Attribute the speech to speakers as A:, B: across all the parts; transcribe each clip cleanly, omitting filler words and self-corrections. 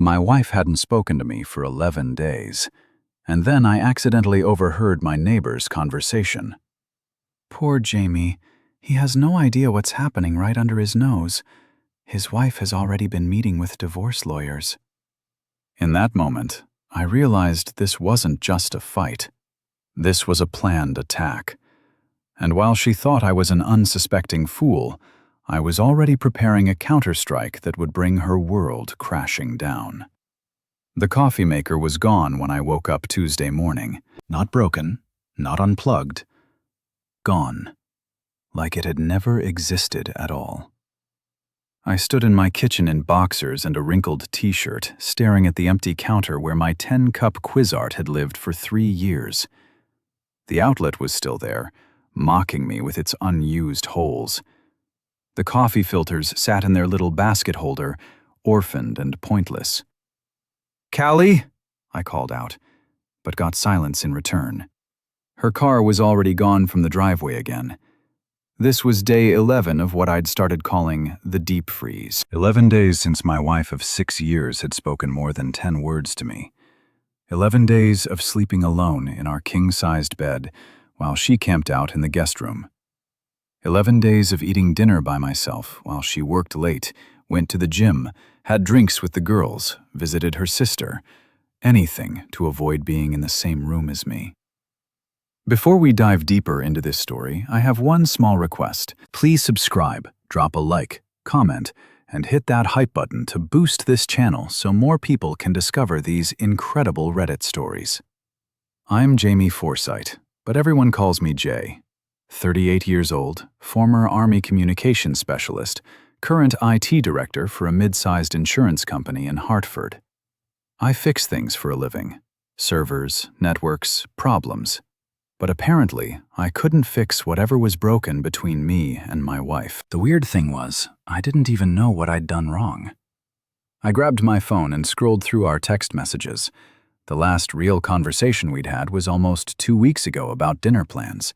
A: My wife hadn't spoken to me for 11 days, and then I accidentally overheard my neighbor's conversation. "Poor Jamie. He has no idea what's happening right under his nose. His wife has already been meeting with divorce lawyers." In that moment, I realized this wasn't just a fight. This was a planned attack. And while she thought I was an unsuspecting fool, I was already preparing a counterstrike that would bring her world crashing down. The coffee maker was gone when I woke up Tuesday morning. Not broken, not unplugged. Gone. Like it had never existed at all. I stood in my kitchen in boxers and a wrinkled t-shirt, staring at the empty counter where my 10-cup Cuisart had lived for 3 years. The outlet was still there, mocking me with its unused holes. The coffee filters sat in their little basket holder, orphaned and pointless. "Callie?" I called out, but got silence in return. Her car was already gone from the driveway again. This was day 11 of what I'd started calling the deep freeze. 11 days since my wife of 6 years had spoken more than 10 words to me. 11 days of sleeping alone in our king-sized bed while she camped out in the guest room. 11 days of eating dinner by myself while she worked late, went to the gym, had drinks with the girls, visited her sister, anything to avoid being in the same room as me. Before we dive deeper into this story, I have one small request. Please subscribe, drop a like, comment, and hit that hype button to boost this channel so more people can discover these incredible Reddit stories. I'm Jamie Forsythe, but everyone calls me Jay. 38 years old, former Army communications specialist, current IT director for a mid-sized insurance company in Hartford. I fix things for a living. Servers, networks, problems. But apparently, I couldn't fix whatever was broken between me and my wife. The weird thing was, I didn't even know what I'd done wrong. I grabbed my phone and scrolled through our text messages. The last real conversation we'd had was almost 2 weeks ago about dinner plans.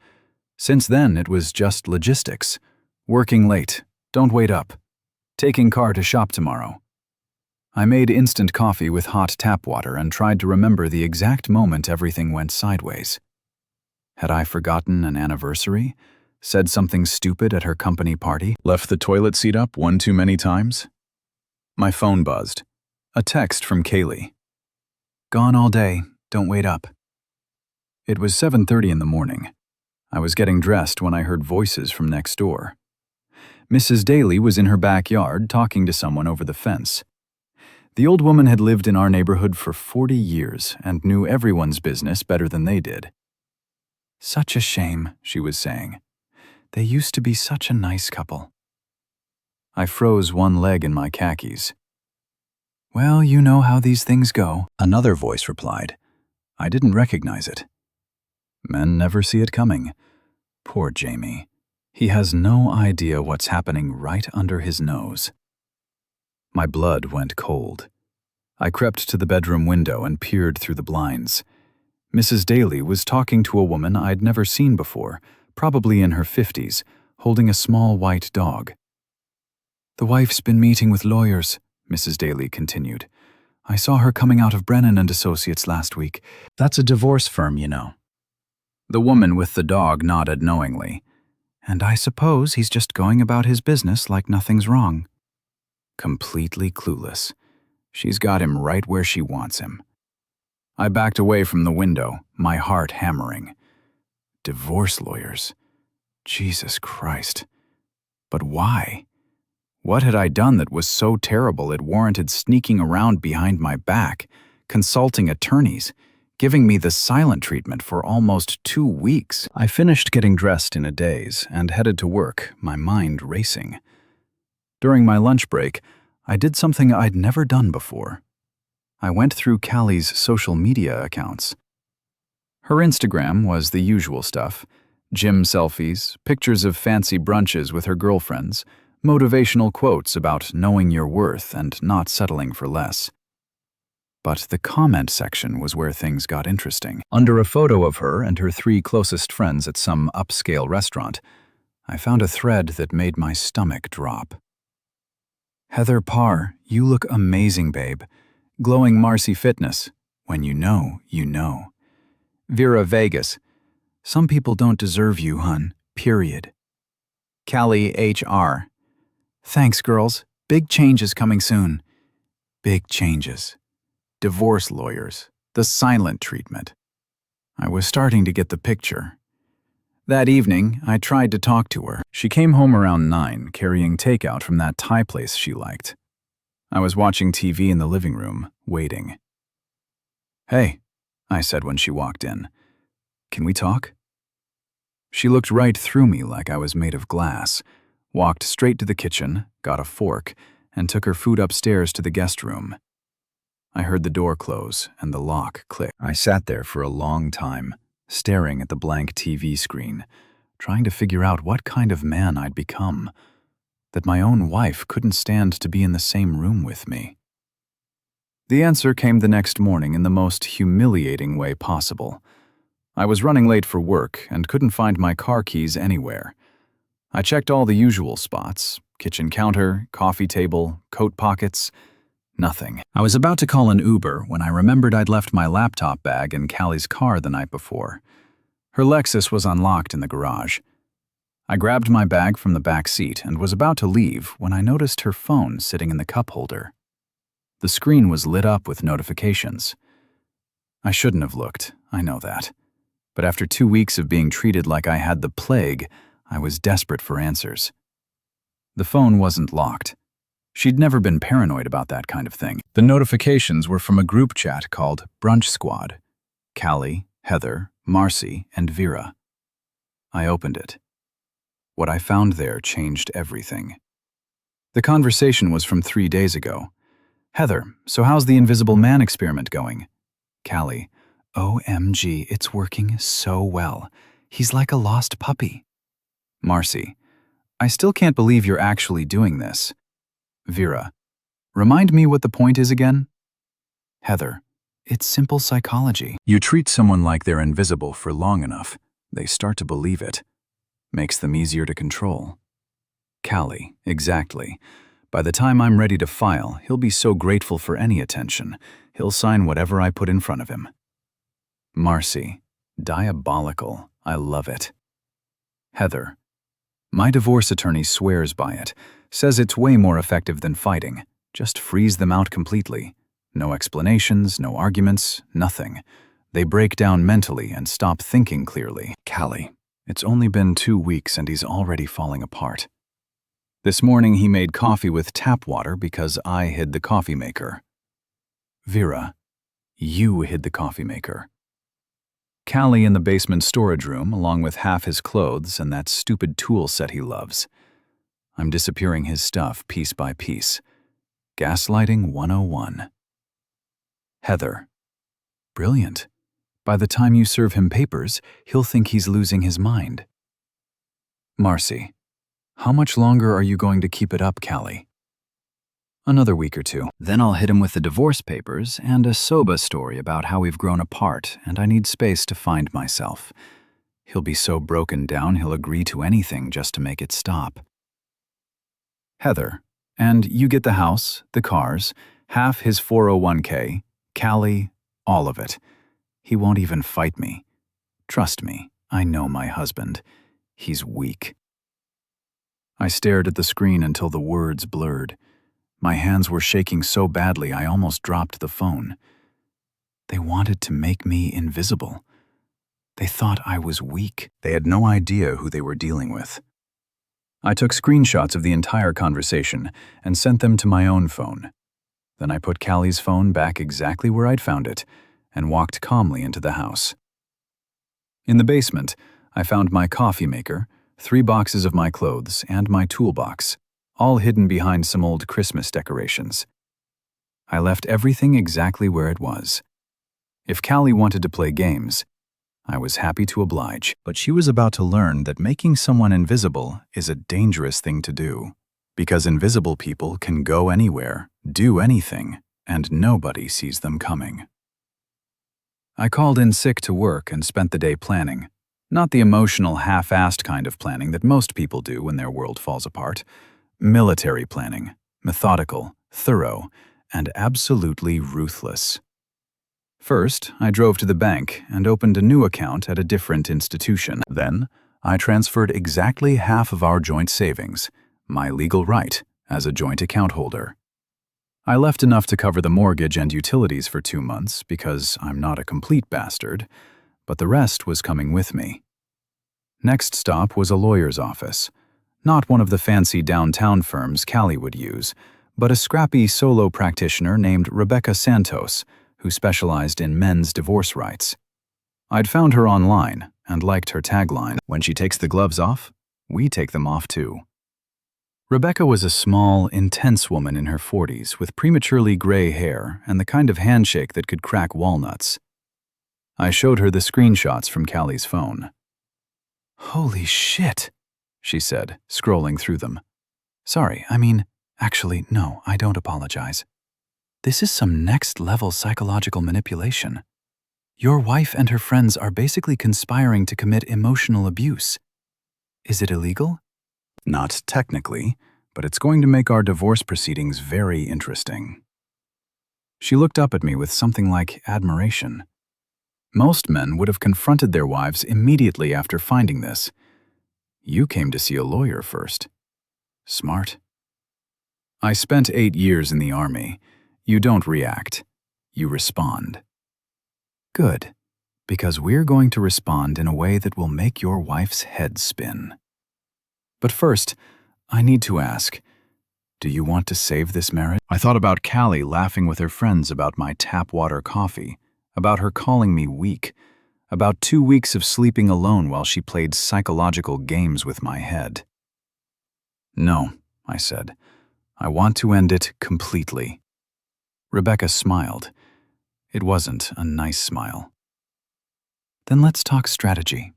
A: Since then, it was just logistics. Working late, don't wait up. Taking car to shop tomorrow. I made instant coffee with hot tap water and tried to remember the exact moment everything went sideways. Had I forgotten an anniversary? Said something stupid at her company party? Left the toilet seat up one too many times? My phone buzzed. A text from Kaylee. "Gone all day, don't wait up." It was 7:30 in the morning. I was getting dressed when I heard voices from next door. Mrs. Daly was in her backyard talking to someone over the fence. The old woman had lived in our neighborhood for 40 years and knew everyone's business better than they did. "Such a shame," she was saying. "They used to be such a nice couple." I froze one leg in my khakis. "Well, you know how these things go," another voice replied. I didn't recognize it. Men never see it coming. Poor Jamie. He has no idea what's happening right under his nose. My blood went cold. I crept to the bedroom window and peered through the blinds. Mrs. Daly was talking to a woman I'd never seen before, probably in her 50s, holding a small white dog. "The wife's been meeting with lawyers," Mrs. Daly continued. "I saw her coming out of Brennan and Associates last week. That's a divorce firm, you know." The woman with the dog nodded knowingly. "And I suppose he's just going about his business like nothing's wrong." Completely clueless. She's got him right where she wants him. I backed away from the window, my heart hammering. Divorce lawyers. Jesus Christ. But why? What had I done that was so terrible it warranted sneaking around behind my back, consulting attorneys, giving me the silent treatment for almost 2 weeks? I finished getting dressed in a daze and headed to work, my mind racing. During my lunch break, I did something I'd never done before. I went through Callie's social media accounts. Her Instagram was the usual stuff: gym selfies, pictures of fancy brunches with her girlfriends, motivational quotes about knowing your worth and not settling for less. But the comment section was where things got interesting. Under a photo of her and her 3 closest friends at some upscale restaurant, I found a thread that made my stomach drop. "Heather Parr, you look amazing, babe. Glowing Marcy Fitness. When you know, you know. Vera Vegas. Some people don't deserve you, hun. Period. Callie HR. Thanks, girls. Big changes coming soon. Big changes. Divorce lawyers. The silent treatment. I was starting to get the picture. That evening, I tried to talk to her. She came home around 9, carrying takeout from that Thai place she liked. I was watching TV in the living room, waiting. Hey, I said when she walked in. Can we talk? She looked right through me like I was made of glass, walked straight to the kitchen, got a fork, and took her food upstairs to the guest room. I heard the door close and the lock click. I sat there for a long time, staring at the blank TV screen, trying to figure out what kind of man I'd become, that my own wife couldn't stand to be in the same room with me. The answer came the next morning in the most humiliating way possible. I was running late for work and couldn't find my car keys anywhere. I checked all the usual spots: kitchen counter, coffee table, coat pockets. Nothing. I was about to call an Uber when I remembered I'd left my laptop bag in Callie's car the night before. Her Lexus was unlocked in the garage. I grabbed my bag from the back seat and was about to leave when I noticed her phone sitting in the cup holder. The screen was lit up with notifications. I shouldn't have looked, I know that. But after 2 weeks of being treated like I had the plague, I was desperate for answers. The phone wasn't locked. She'd never been paranoid about that kind of thing. The notifications were from a group chat called Brunch Squad. Callie, Heather, Marcy, and Vera. I opened it. What I found there changed everything. The conversation was from 3 days ago. Heather, so how's the Invisible Man experiment going? Callie, OMG, it's working so well. He's like a lost puppy. Marcy, I still can't believe you're actually doing this. Vera, remind me what the point is again? Heather, it's simple psychology. You treat someone like they're invisible for long enough, they start to believe it. Makes them easier to control. Callie, exactly. By the time I'm ready to file, he'll be so grateful for any attention, he'll sign whatever I put in front of him. Marcy, diabolical. I love it. Heather, my divorce attorney swears by it, says it's way more effective than fighting. Just freeze them out completely. No explanations, no arguments, nothing. They break down mentally and stop thinking clearly. Callie, it's only been 2 weeks and he's already falling apart. This morning he made coffee with tap water because I hid the coffee maker. Vera, you hid the coffee maker. Callie in the basement storage room along with half his clothes and that stupid tool set he loves. I'm disappearing his stuff piece by piece. Gaslighting 101. Heather, brilliant. By the time you serve him papers, he'll think he's losing his mind. Marcy, how much longer are you going to keep it up, Callie? Another week or 2. Then I'll hit him with the divorce papers and a soba story about how we've grown apart and I need space to find myself. He'll be so broken down he'll agree to anything just to make it stop. Heather, and you get the house, the cars, half his 401k, Callie, all of it. He won't even fight me. Trust me, I know my husband. He's weak. I stared at the screen until the words blurred. My hands were shaking so badly I almost dropped the phone. They wanted to make me invisible. They thought I was weak. They had no idea who they were dealing with. I took screenshots of the entire conversation and sent them to my own phone. Then I put Callie's phone back exactly where I'd found it and walked calmly into the house. In the basement, I found my coffee maker, 3 boxes of my clothes, and my toolbox, all hidden behind some old Christmas decorations. I left everything exactly where it was. If Callie wanted to play games, I was happy to oblige, but she was about to learn that making someone invisible is a dangerous thing to do, because invisible people can go anywhere, do anything, and nobody sees them coming. I called in sick to work and spent the day planning. Not the emotional, half-assed kind of planning that most people do when their world falls apart. Military planning, methodical, thorough, and absolutely ruthless. First, I drove to the bank and opened a new account at a different institution. Then, I transferred exactly half of our joint savings, my legal right as a joint account holder. I left enough to cover the mortgage and utilities for 2 months because I'm not a complete bastard, but the rest was coming with me. Next stop was a lawyer's office. Not one of the fancy downtown firms Callie would use, but a scrappy solo practitioner named Rebecca Santos, who specialized in men's divorce rights. I'd found her online and liked her tagline, "When she takes the gloves off, we take them off too." Rebecca was a small, intense woman in her 40s with prematurely gray hair and the kind of handshake that could crack walnuts. I showed her the screenshots from Callie's phone. "Holy shit," she said, scrolling through them. "Sorry, actually, no, I don't apologize. This is some next-level psychological manipulation. Your wife and her friends are basically conspiring to commit emotional abuse. Is it illegal?" "Not technically, but it's going to make our divorce proceedings very interesting." She looked up at me with something like admiration. Most men would have confronted their wives immediately after finding this. You came to see a lawyer first. Smart. I spent 8 years in the Army. You don't react. You respond. Good, because we're going to respond in a way that will make your wife's head spin. But first, I need to ask, do you want to save this marriage? I thought about Callie laughing with her friends about my tap water coffee, about her calling me weak, about 2 weeks of sleeping alone while she played psychological games with my head. "No," I said. "I want to end it completely." Rebecca smiled. It wasn't a nice smile. "Then let's talk strategy."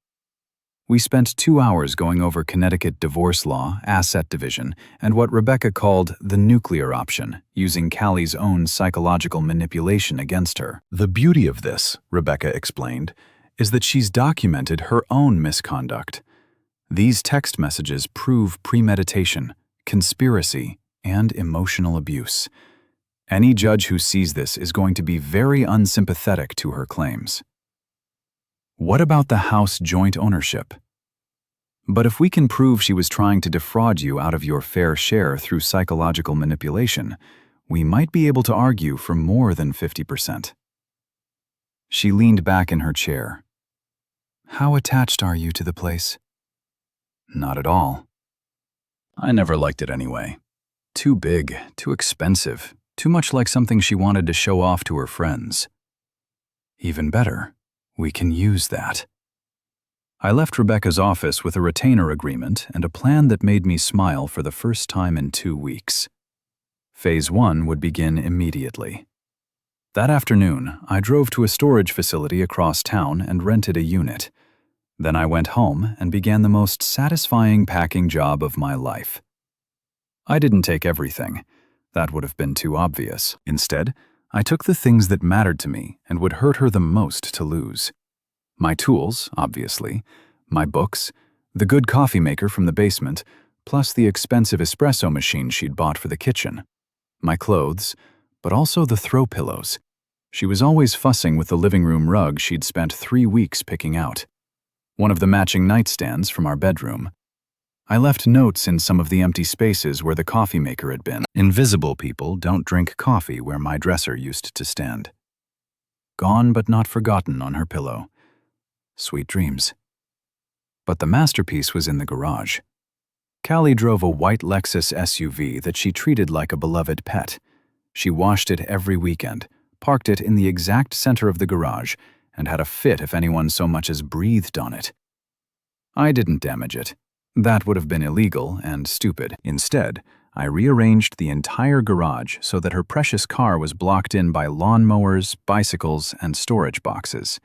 A: We spent 2 hours going over Connecticut divorce law, asset division, and what Rebecca called the nuclear option, using Callie's own psychological manipulation against her. The beauty of this, Rebecca explained, is that she's documented her own misconduct. These text messages prove premeditation, conspiracy, and emotional abuse. Any judge who sees this is going to be very unsympathetic to her claims. What about the house joint ownership? But if we can prove she was trying to defraud you out of your fair share through psychological manipulation, we might be able to argue for more than 50%. She leaned back in her chair. "How attached are you to the place?" "Not at all. I never liked it anyway. Too big, too expensive, too much like something she wanted to show off to her friends." "Even better, we can use that." I left Rebecca's office with a retainer agreement and a plan that made me smile for the first time in 2 weeks. Phase 1 would begin immediately. That afternoon, I drove to a storage facility across town and rented a unit. Then I went home and began the most satisfying packing job of my life. I didn't take everything. That would have been too obvious. Instead, I took the things that mattered to me and would hurt her the most to lose. My tools, obviously, my books, the good coffee maker from the basement, plus the expensive espresso machine she'd bought for the kitchen. My clothes, but also the throw pillows. She was always fussing with the living room rug she'd spent 3 weeks picking out. One of the matching nightstands from our bedroom. I left notes in some of the empty spaces where the coffee maker had been. Invisible people don't drink coffee where my dresser used to stand. Gone but not forgotten on her pillow. Sweet dreams. But the masterpiece was in the garage. Callie drove a white Lexus SUV that she treated like a beloved pet. She washed it every weekend, parked it in the exact center of the garage, and had a fit if anyone so much as breathed on it. I didn't damage it. That would have been illegal and stupid. Instead, I rearranged the entire garage so that her precious car was blocked in by lawnmowers, bicycles, and storage boxes.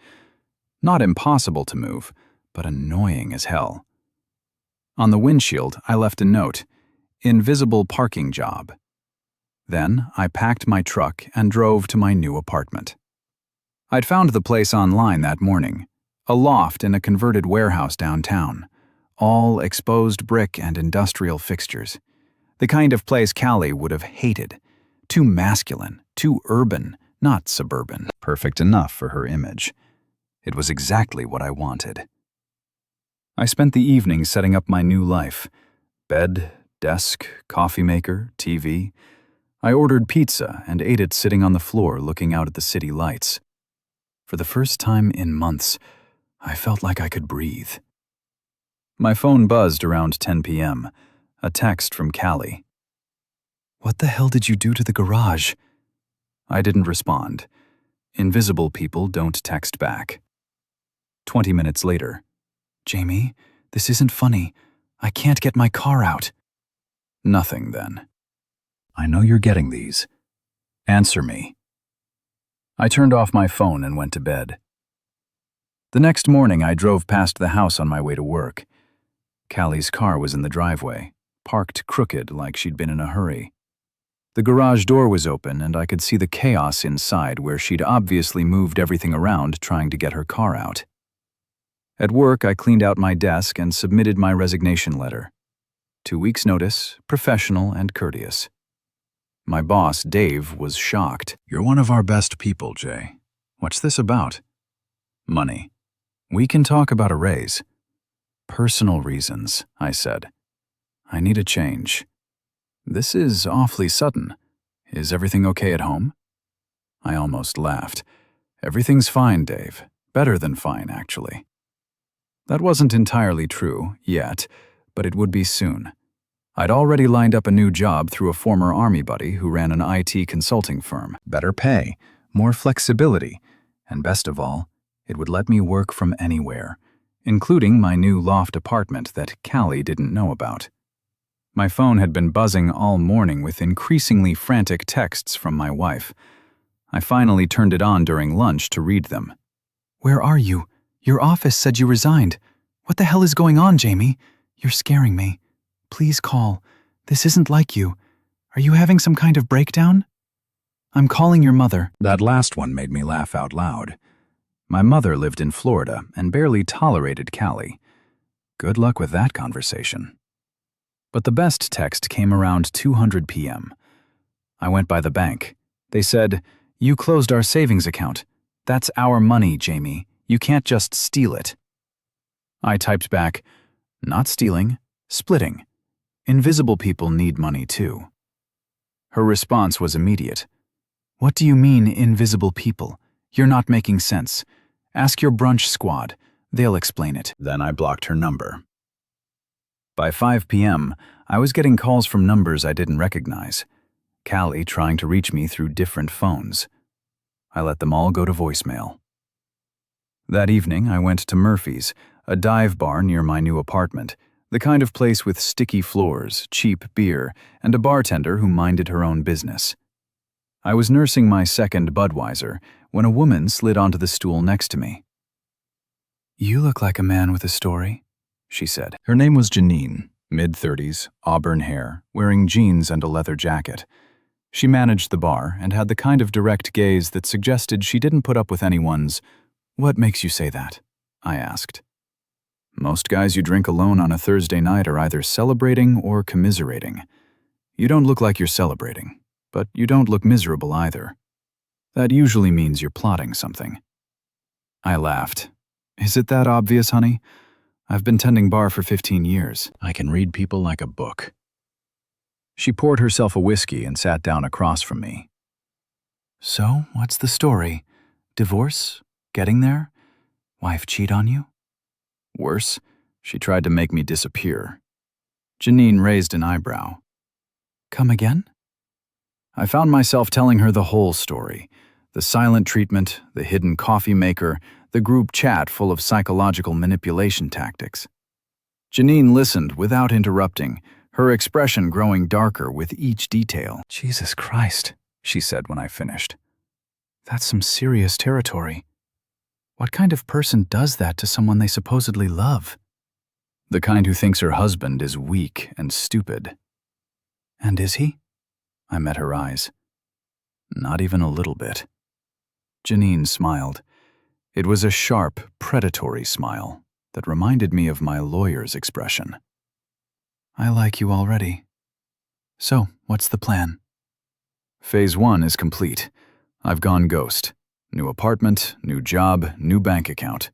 A: Not impossible to move, but annoying as hell. On the windshield, I left a note, "Invisible parking job." Then I packed my truck and drove to my new apartment. I'd found the place online that morning, a loft in a converted warehouse downtown, all exposed brick and industrial fixtures. The kind of place Callie would have hated, Too masculine, too urban, not suburban. Perfect enough for her image. It was exactly what I wanted. I spent the evening setting up my new life. Bed, desk, coffee maker, TV. I ordered pizza and ate it sitting on the floor looking out at the city lights. For the first time in months, I felt like I could breathe. My phone buzzed around 10 p.m. A text from Callie. "What the hell did you do to the garage?" I didn't respond. Invisible people don't text back. 20 minutes later. "Jamie, this isn't funny. I can't get my car out." Nothing then. "I know you're getting these. Answer me." I turned off my phone and went to bed. The next morning, I drove past the house on my way to work. Callie's car was in the driveway, parked crooked like she'd been in a hurry. The garage door was open, and I could see the chaos inside where she'd obviously moved everything around trying to get her car out. At work, I cleaned out my desk and submitted my resignation letter. 2 weeks' notice, professional and courteous. My boss, Dave, was shocked. "You're one of our best people, Jay. What's this about?" "Money. We can talk about a raise." "Personal reasons," I said. "I need a change." "This is awfully sudden. Is everything okay at home?" I almost laughed. "Everything's fine, Dave. Better than fine, actually." That wasn't entirely true, yet, but it would be soon. I'd already lined up a new job through a former Army buddy who ran an IT consulting firm. Better pay, more flexibility, and best of all, it would let me work from anywhere, including my new loft apartment that Callie didn't know about. My phone had been buzzing all morning with increasingly frantic texts from my wife. I finally turned it on during lunch to read them. "Where are you? Your office said you resigned. What the hell is going on, Jamie? You're scaring me. Please call. This isn't like you. Are you having some kind of breakdown? I'm calling your mother." That last one made me laugh out loud. My mother lived in Florida and barely tolerated Callie. Good luck with that conversation. But the best text came around 2:00 p.m. I went by the bank. They said, "You closed our savings account. That's our money, Jamie. You can't just steal it." I typed back, "Not stealing, splitting. Invisible people need money too." Her response was immediate. "What do you mean, invisible people? You're not making sense. Ask your brunch squad. They'll explain it." Then I blocked her number. By 5 p.m., I was getting calls from numbers I didn't recognize. Callie trying to reach me through different phones. I let them all go to voicemail. That evening, I went to Murphy's, a dive bar near my new apartment, the kind of place with sticky floors, cheap beer, and a bartender who minded her own business. I was nursing my second Budweiser when a woman slid onto the stool next to me. "You look like a man with a story," she said. Her name was Janine, mid-30s, auburn hair, wearing jeans and a leather jacket. She managed the bar and had the kind of direct gaze that suggested she didn't put up with anyone's, "What makes you say that?" I asked. "Most guys you drink alone on a Thursday night are either celebrating or commiserating. You don't look like you're celebrating, but you don't look miserable either. That usually means you're plotting something." I laughed. "Is it that obvious, honey? I've been tending bar for 15 years. I can read people like a book." She poured herself a whiskey and sat down across from me. "So, what's the story? Divorce? Getting there? Wife cheat on you?" "Worse, she tried to make me disappear." Janine raised an eyebrow. "Come again?" I found myself telling her the whole story. The silent treatment, the hidden coffee maker, the group chat full of psychological manipulation tactics. Janine listened without interrupting, her expression growing darker with each detail. "Jesus Christ," she said when I finished. "That's some serious territory. What kind of person does that to someone they supposedly love?" "The kind who thinks her husband is weak and stupid." "And is he?" I met her eyes. "Not even a little bit." Janine smiled. It was a sharp, predatory smile that reminded me of my lawyer's expression. "I like you already. So, what's the plan?" Phase 1 is complete. I've gone ghost. New apartment, new job, new bank account.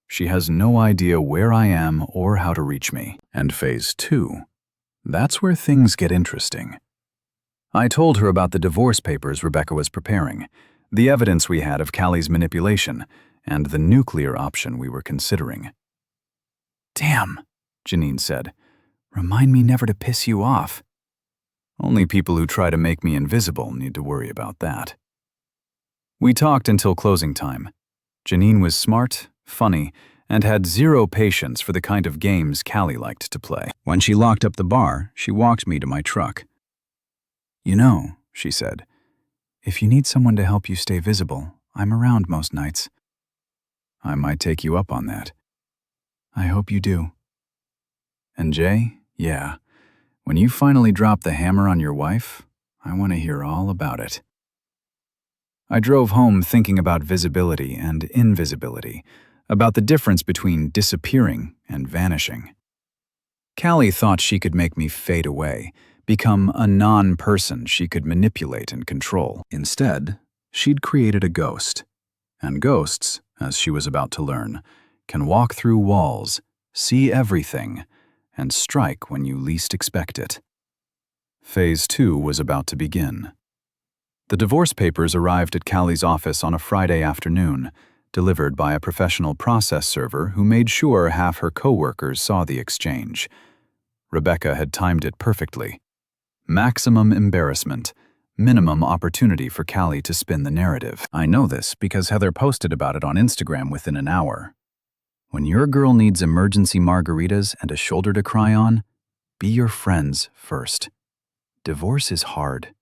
A: She has no idea where I am or how to reach me. And Phase 2, that's where things get interesting. I told her about the divorce papers Rebecca was preparing, the evidence we had of Callie's manipulation, and the nuclear option we were considering. "Damn," Janine said. "Remind me never to piss you off." Only people who try to make me invisible need to worry about that. We talked until closing time. Janine was smart, funny, and had zero patience for the kind of games Callie liked to play. When she locked up the bar, she walked me to my truck. "You know," she said, "if you need someone to help you stay visible, I'm around most nights." I might take you up on that. I hope you do. And Jay, yeah, when you finally drop the hammer on your wife, I want to hear all about it. I drove home thinking about visibility and invisibility, about the difference between disappearing and vanishing. Callie thought she could make me fade away, become a non-person she could manipulate and control. Instead, she'd created a ghost. And ghosts, as she was about to learn, can walk through walls, see everything, and strike when you least expect it. Phase 2 was about to begin. The divorce papers arrived at Callie's office on a Friday afternoon, delivered by a professional process server who made sure half her coworkers saw the exchange. Rebecca had timed it perfectly. Maximum embarrassment, minimum opportunity for Callie to spin the narrative. I know this because Heather posted about it on Instagram within an hour. When your girl needs emergency margaritas and a shoulder to cry on, be your friends first. Divorce is hard.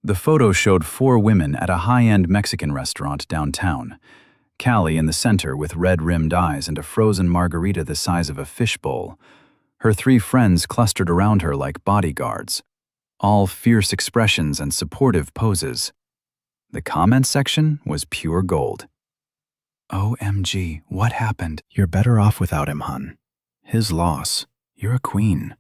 A: The photo showed 4 women at a high-end Mexican restaurant downtown. Callie in the center with red-rimmed eyes and a frozen margarita the size of a fishbowl. Her 3 friends clustered around her like bodyguards, all fierce expressions and supportive poses. The comment section was pure gold. "OMG, what happened? You're better off without him, hun. His loss. You're a queen."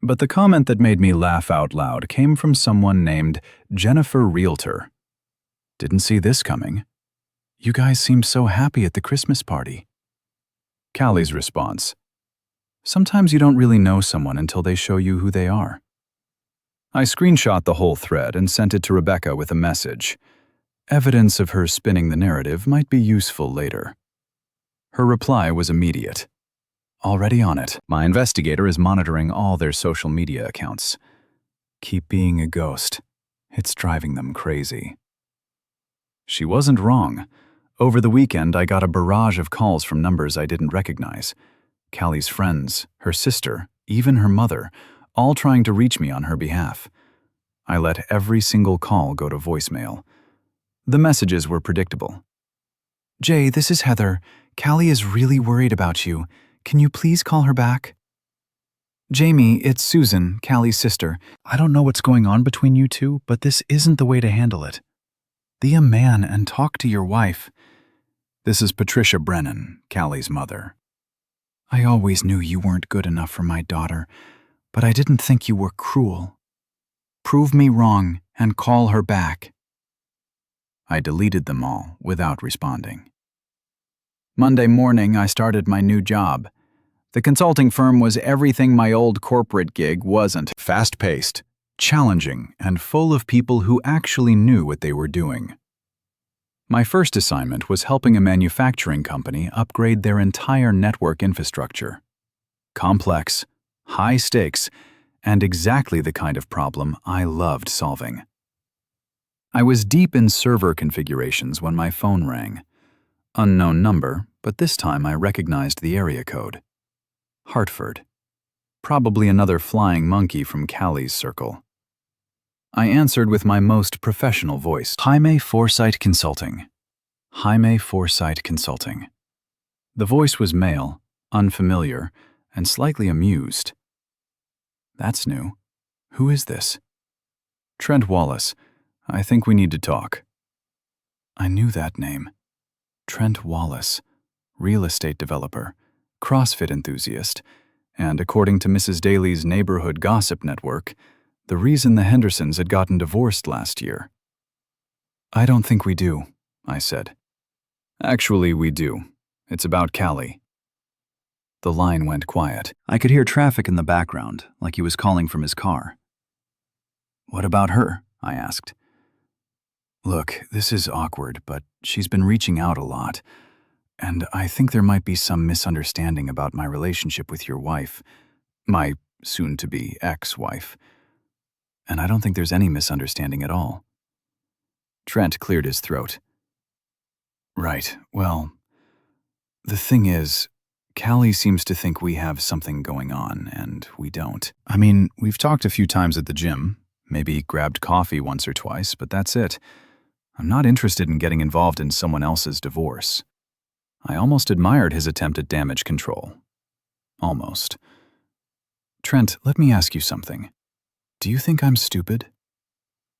A: But the comment that made me laugh out loud came from someone named Jennifer Realtor. "Didn't see this coming. You guys seemed so happy at the Christmas party." Callie's response: "Sometimes you don't really know someone until they show you who they are." I screenshot the whole thread and sent it to Rebecca with a message. Evidence of her spinning the narrative might be useful later. Her reply was immediate. "Already on it. My investigator is monitoring all their social media accounts. Keep being a ghost. It's driving them crazy." She wasn't wrong. Over the weekend, I got a barrage of calls from numbers I didn't recognize. Callie's friends, her sister, even her mother, all trying to reach me on her behalf. I let every single call go to voicemail. The messages were predictable. "Jay, this is Heather. Callie is really worried about you. Can you please call her back?" "Jamie, it's Susan, Callie's sister. I don't know what's going on between you two, but this isn't the way to handle it. Be a man and talk to your wife." This is Patricia Brennan, Callie's mother. "I always knew you weren't good enough for my daughter, but I didn't think you were cruel. Prove me wrong and call her back." I deleted them all without responding. Monday morning, I started my new job. The consulting firm was everything my old corporate gig wasn't: fast-paced, challenging, and full of people who actually knew what they were doing. My first assignment was helping a manufacturing company upgrade their entire network infrastructure. Complex, high stakes, and exactly the kind of problem I loved solving. I was deep in server configurations when my phone rang. Unknown number, but this time I recognized the area code. Hartford. Probably another flying monkey from Callie's circle. I answered with my most professional voice. "Jaime Foresight Consulting." Jaime Foresight Consulting. The voice was male, unfamiliar, and slightly amused. That's new. Who is this? "Trent Wallace. I think we need to talk." I knew that name. Trent Wallace, real estate developer, CrossFit enthusiast, and according to Mrs. Daly's neighborhood gossip network, the reason the Hendersons had gotten divorced last year. I don't think we do, I said. Actually, we do. It's about Callie. The line went quiet. I could hear traffic in the background, like he was calling from his car. What about her? I asked. Look, this is awkward, but she's been reaching out a lot, and I think there might be some misunderstanding about my relationship with your wife, my soon-to-be ex-wife. And I don't think there's any misunderstanding at all. Trent cleared his throat. Right, well, the thing is, Callie seems to think we have something going on, and we don't. I mean, we've talked a few times at the gym, maybe grabbed coffee once or twice, but that's it. I'm not interested in getting involved in someone else's divorce. I almost admired his attempt at damage control. Almost. Trent, let me ask you something. Do you think I'm stupid?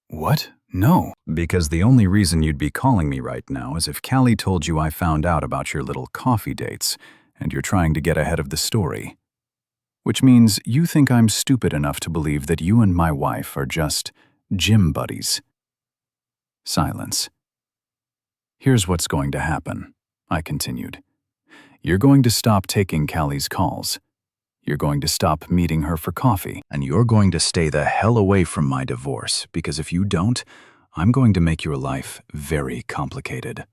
A: What? No. Because the only reason you'd be calling me right now is if Callie told you I found out about your little coffee dates, and you're trying to get ahead of the story. Which means you think I'm stupid enough to believe that you and my wife are just gym buddies. Silence. Here's what's going to happen, I continued. You're going to stop taking Callie's calls. You're going to stop meeting her for coffee, and you're going to stay the hell away from my divorce, because if you don't, I'm going to make your life very complicated.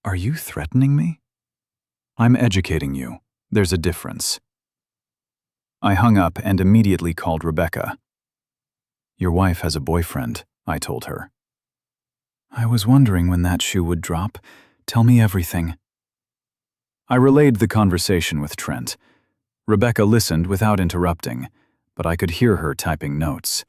A: Are you threatening me? I'm educating you. There's a difference. I hung up and immediately called Rebecca. Your wife has a boyfriend, I told her. I was wondering when that shoe would drop. Tell me everything. I relayed the conversation with Trent. Rebecca listened without interrupting, but I could hear her typing notes.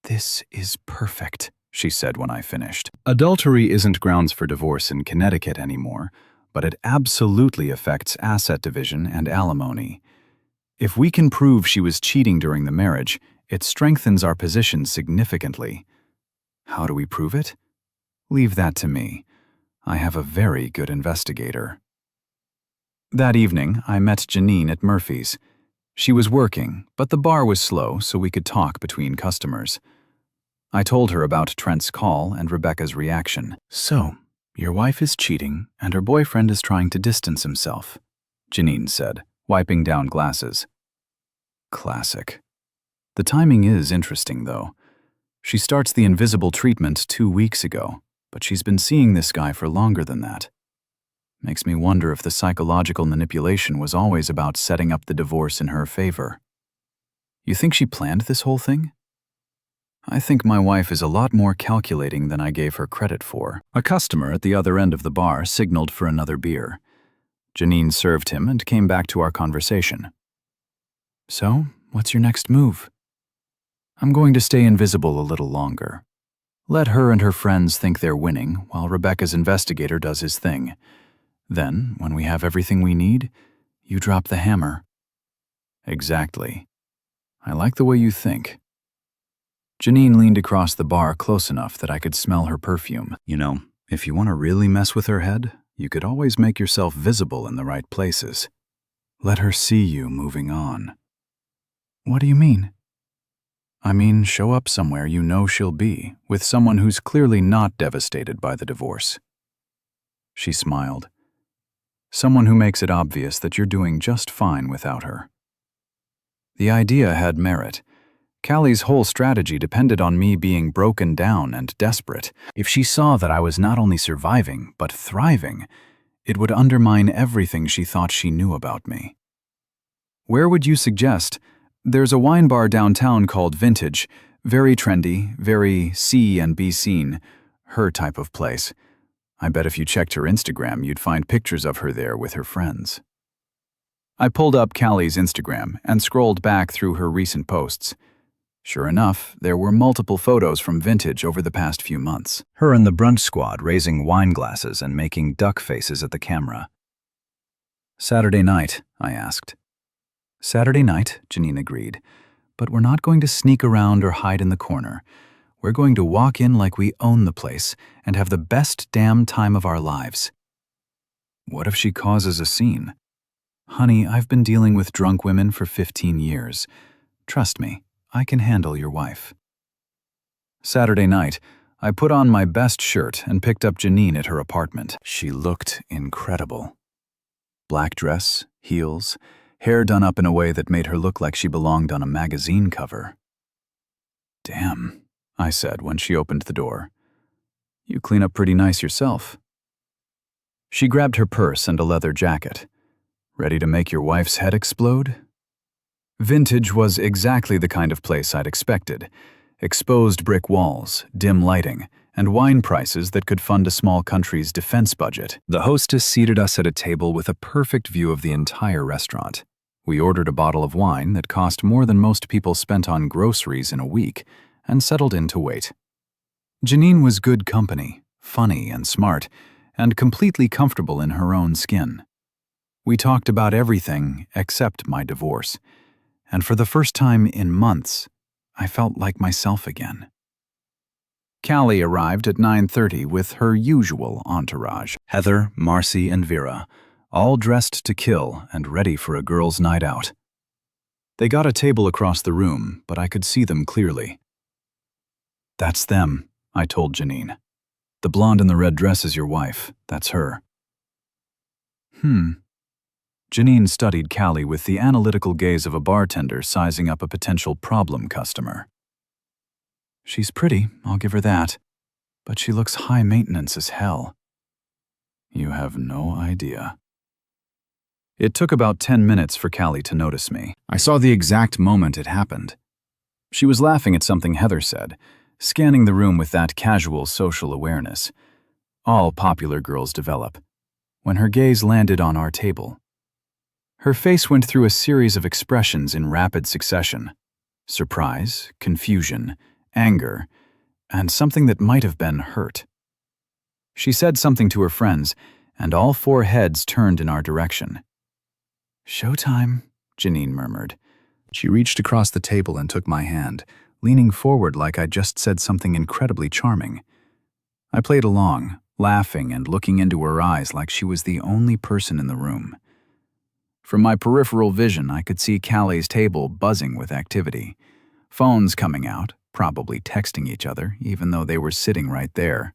A: This is perfect, she said when I finished. Adultery isn't grounds for divorce in Connecticut anymore, but it absolutely affects asset division and alimony. If we can prove she was cheating during the marriage, it strengthens our position significantly. How do we prove it? Leave that to me. I have a very good investigator. That evening, I met Janine at Murphy's. She was working, but the bar was slow, so we could talk between customers. I told her about Trent's call and Rebecca's reaction. So, your wife is cheating, and her boyfriend is trying to distance himself, Janine said, wiping down glasses. Classic. The timing is interesting, though. She starts the invisible treatment 2 weeks ago, but she's been seeing this guy for longer than that. Makes me wonder if the psychological manipulation was always about setting up the divorce in her favor. You think she planned this whole thing? I think my wife is a lot more calculating than I gave her credit for. A customer at the other end of the bar signaled for another beer. Janine served him and came back to our conversation. So, what's your next move? I'm going to stay invisible a little longer. Let her and her friends think they're winning while Rebecca's investigator does his thing. Then, when we have everything we need, you drop the hammer. Exactly. I like the way you think. Janine leaned across the bar close enough that I could smell her perfume. You know, if you want to really mess with her head, you could always make yourself visible in the right places. Let her see you moving on. What do you mean? I mean, show up somewhere you know she'll be, with someone who's clearly not devastated by the divorce. She smiled. Someone who makes it obvious that you're doing just fine without her. The idea had merit. Callie's whole strategy depended on me being broken down and desperate. If she saw that I was not only surviving, but thriving, it would undermine everything she thought she knew about me. Where would you suggest? There's a wine bar downtown called Vintage. Very trendy, very see and be seen. Her type of place. I bet if you checked her Instagram, you'd find pictures of her there with her friends. I pulled up Callie's Instagram and scrolled back through her recent posts. Sure enough, there were multiple photos from Vintage over the past few months. Her and the brunch squad raising wine glasses and making duck faces at the camera. Saturday night, I asked. Saturday night, Janine agreed. But we're not going to sneak around or hide in the corner. We're going to walk in like we own the place and have the best damn time of our lives. What if she causes a scene? Honey, I've been dealing with drunk women for 15 years. Trust me, I can handle your wife. Saturday night, I put on my best shirt and picked up Janine at her apartment. She looked incredible. Black dress, heels, hair done up in a way that made her look like she belonged on a magazine cover. "Damn," I said when she opened the door. "You clean up pretty nice yourself." She grabbed her purse and a leather jacket. "Ready to make your wife's head explode?" Vintage was exactly the kind of place I'd expected. Exposed brick walls, dim lighting, and wine prices that could fund a small country's defense budget. The hostess seated us at a table with a perfect view of the entire restaurant. We ordered a bottle of wine that cost more than most people spent on groceries in a week, and settled in to wait. Janine was good company, funny and smart, and completely comfortable in her own skin. We talked about everything except my divorce, and for the first time in months, I felt like myself again. Callie arrived at 9:30 with her usual entourage. Heather, Marcy, and Vera, all dressed to kill and ready for a girls' night out. They got a table across the room, but I could see them clearly. "That's them," I told Janine. "The blonde in the red dress is your wife. That's her." Janine studied Callie with the analytical gaze of a bartender sizing up a potential problem customer. "She's pretty, I'll give her that, but she looks high maintenance as hell." "You have no idea." It took about 10 minutes for Callie to notice me. I saw the exact moment it happened. She was laughing at something Heather said, scanning the room with that casual social awareness. All popular girls develop. When her gaze landed on our table, her face went through a series of expressions in rapid succession: surprise, confusion, anger, and something that might have been hurt. She said something to her friends, and all four heads turned in our direction. "Showtime," Janine murmured. She reached across the table and took my hand, leaning forward like I'd just said something incredibly charming. I played along, laughing and looking into her eyes like she was the only person in the room. From my peripheral vision, I could see Callie's table buzzing with activity. Phones coming out, probably texting each other, even though they were sitting right there.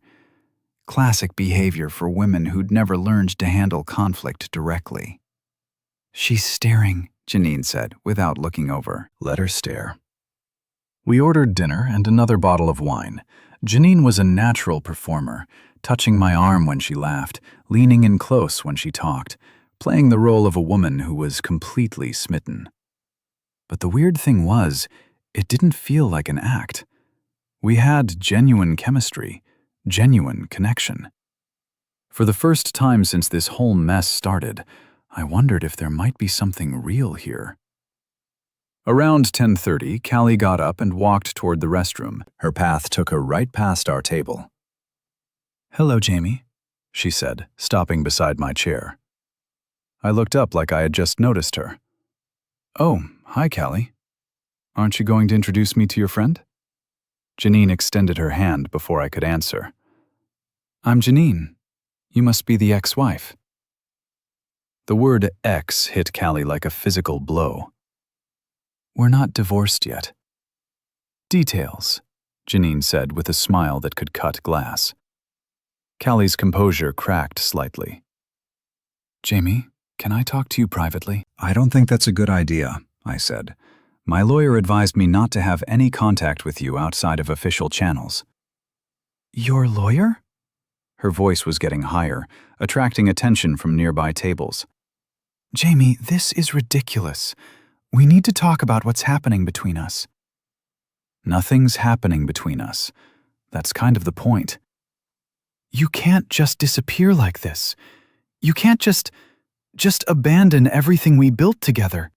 A: Classic behavior for women who'd never learned to handle conflict directly. "She's staring," Janine said, without looking over. "Let her stare." We ordered dinner and another bottle of wine. Janine was a natural performer, touching my arm when she laughed, leaning in close when she talked, playing the role of a woman who was completely smitten. But the weird thing was, it didn't feel like an act. We had genuine chemistry, genuine connection. For the first time since this whole mess started, I wondered if there might be something real here. Around 10:30, Callie got up and walked toward the restroom. Her path took her right past our table. "Hello, Jamie," she said, stopping beside my chair. I looked up like I had just noticed her. "Oh, hi, Callie. Aren't you going to introduce me to your friend?" Janine extended her hand before I could answer. "I'm Janine. You must be the ex-wife." The word ex hit Callie like a physical blow. "We're not divorced yet." "Details," Janine said with a smile that could cut glass. Callie's composure cracked slightly. "Jamie, can I talk to you privately?" "I don't think that's a good idea," I said. "My lawyer advised me not to have any contact with you outside of official channels." "Your lawyer?" Her voice was getting higher, attracting attention from nearby tables. "Jamie, this is ridiculous. We need to talk about what's happening between us." "Nothing's happening between us. That's kind of the point." "You can't just disappear like this. You can't just abandon everything we built together."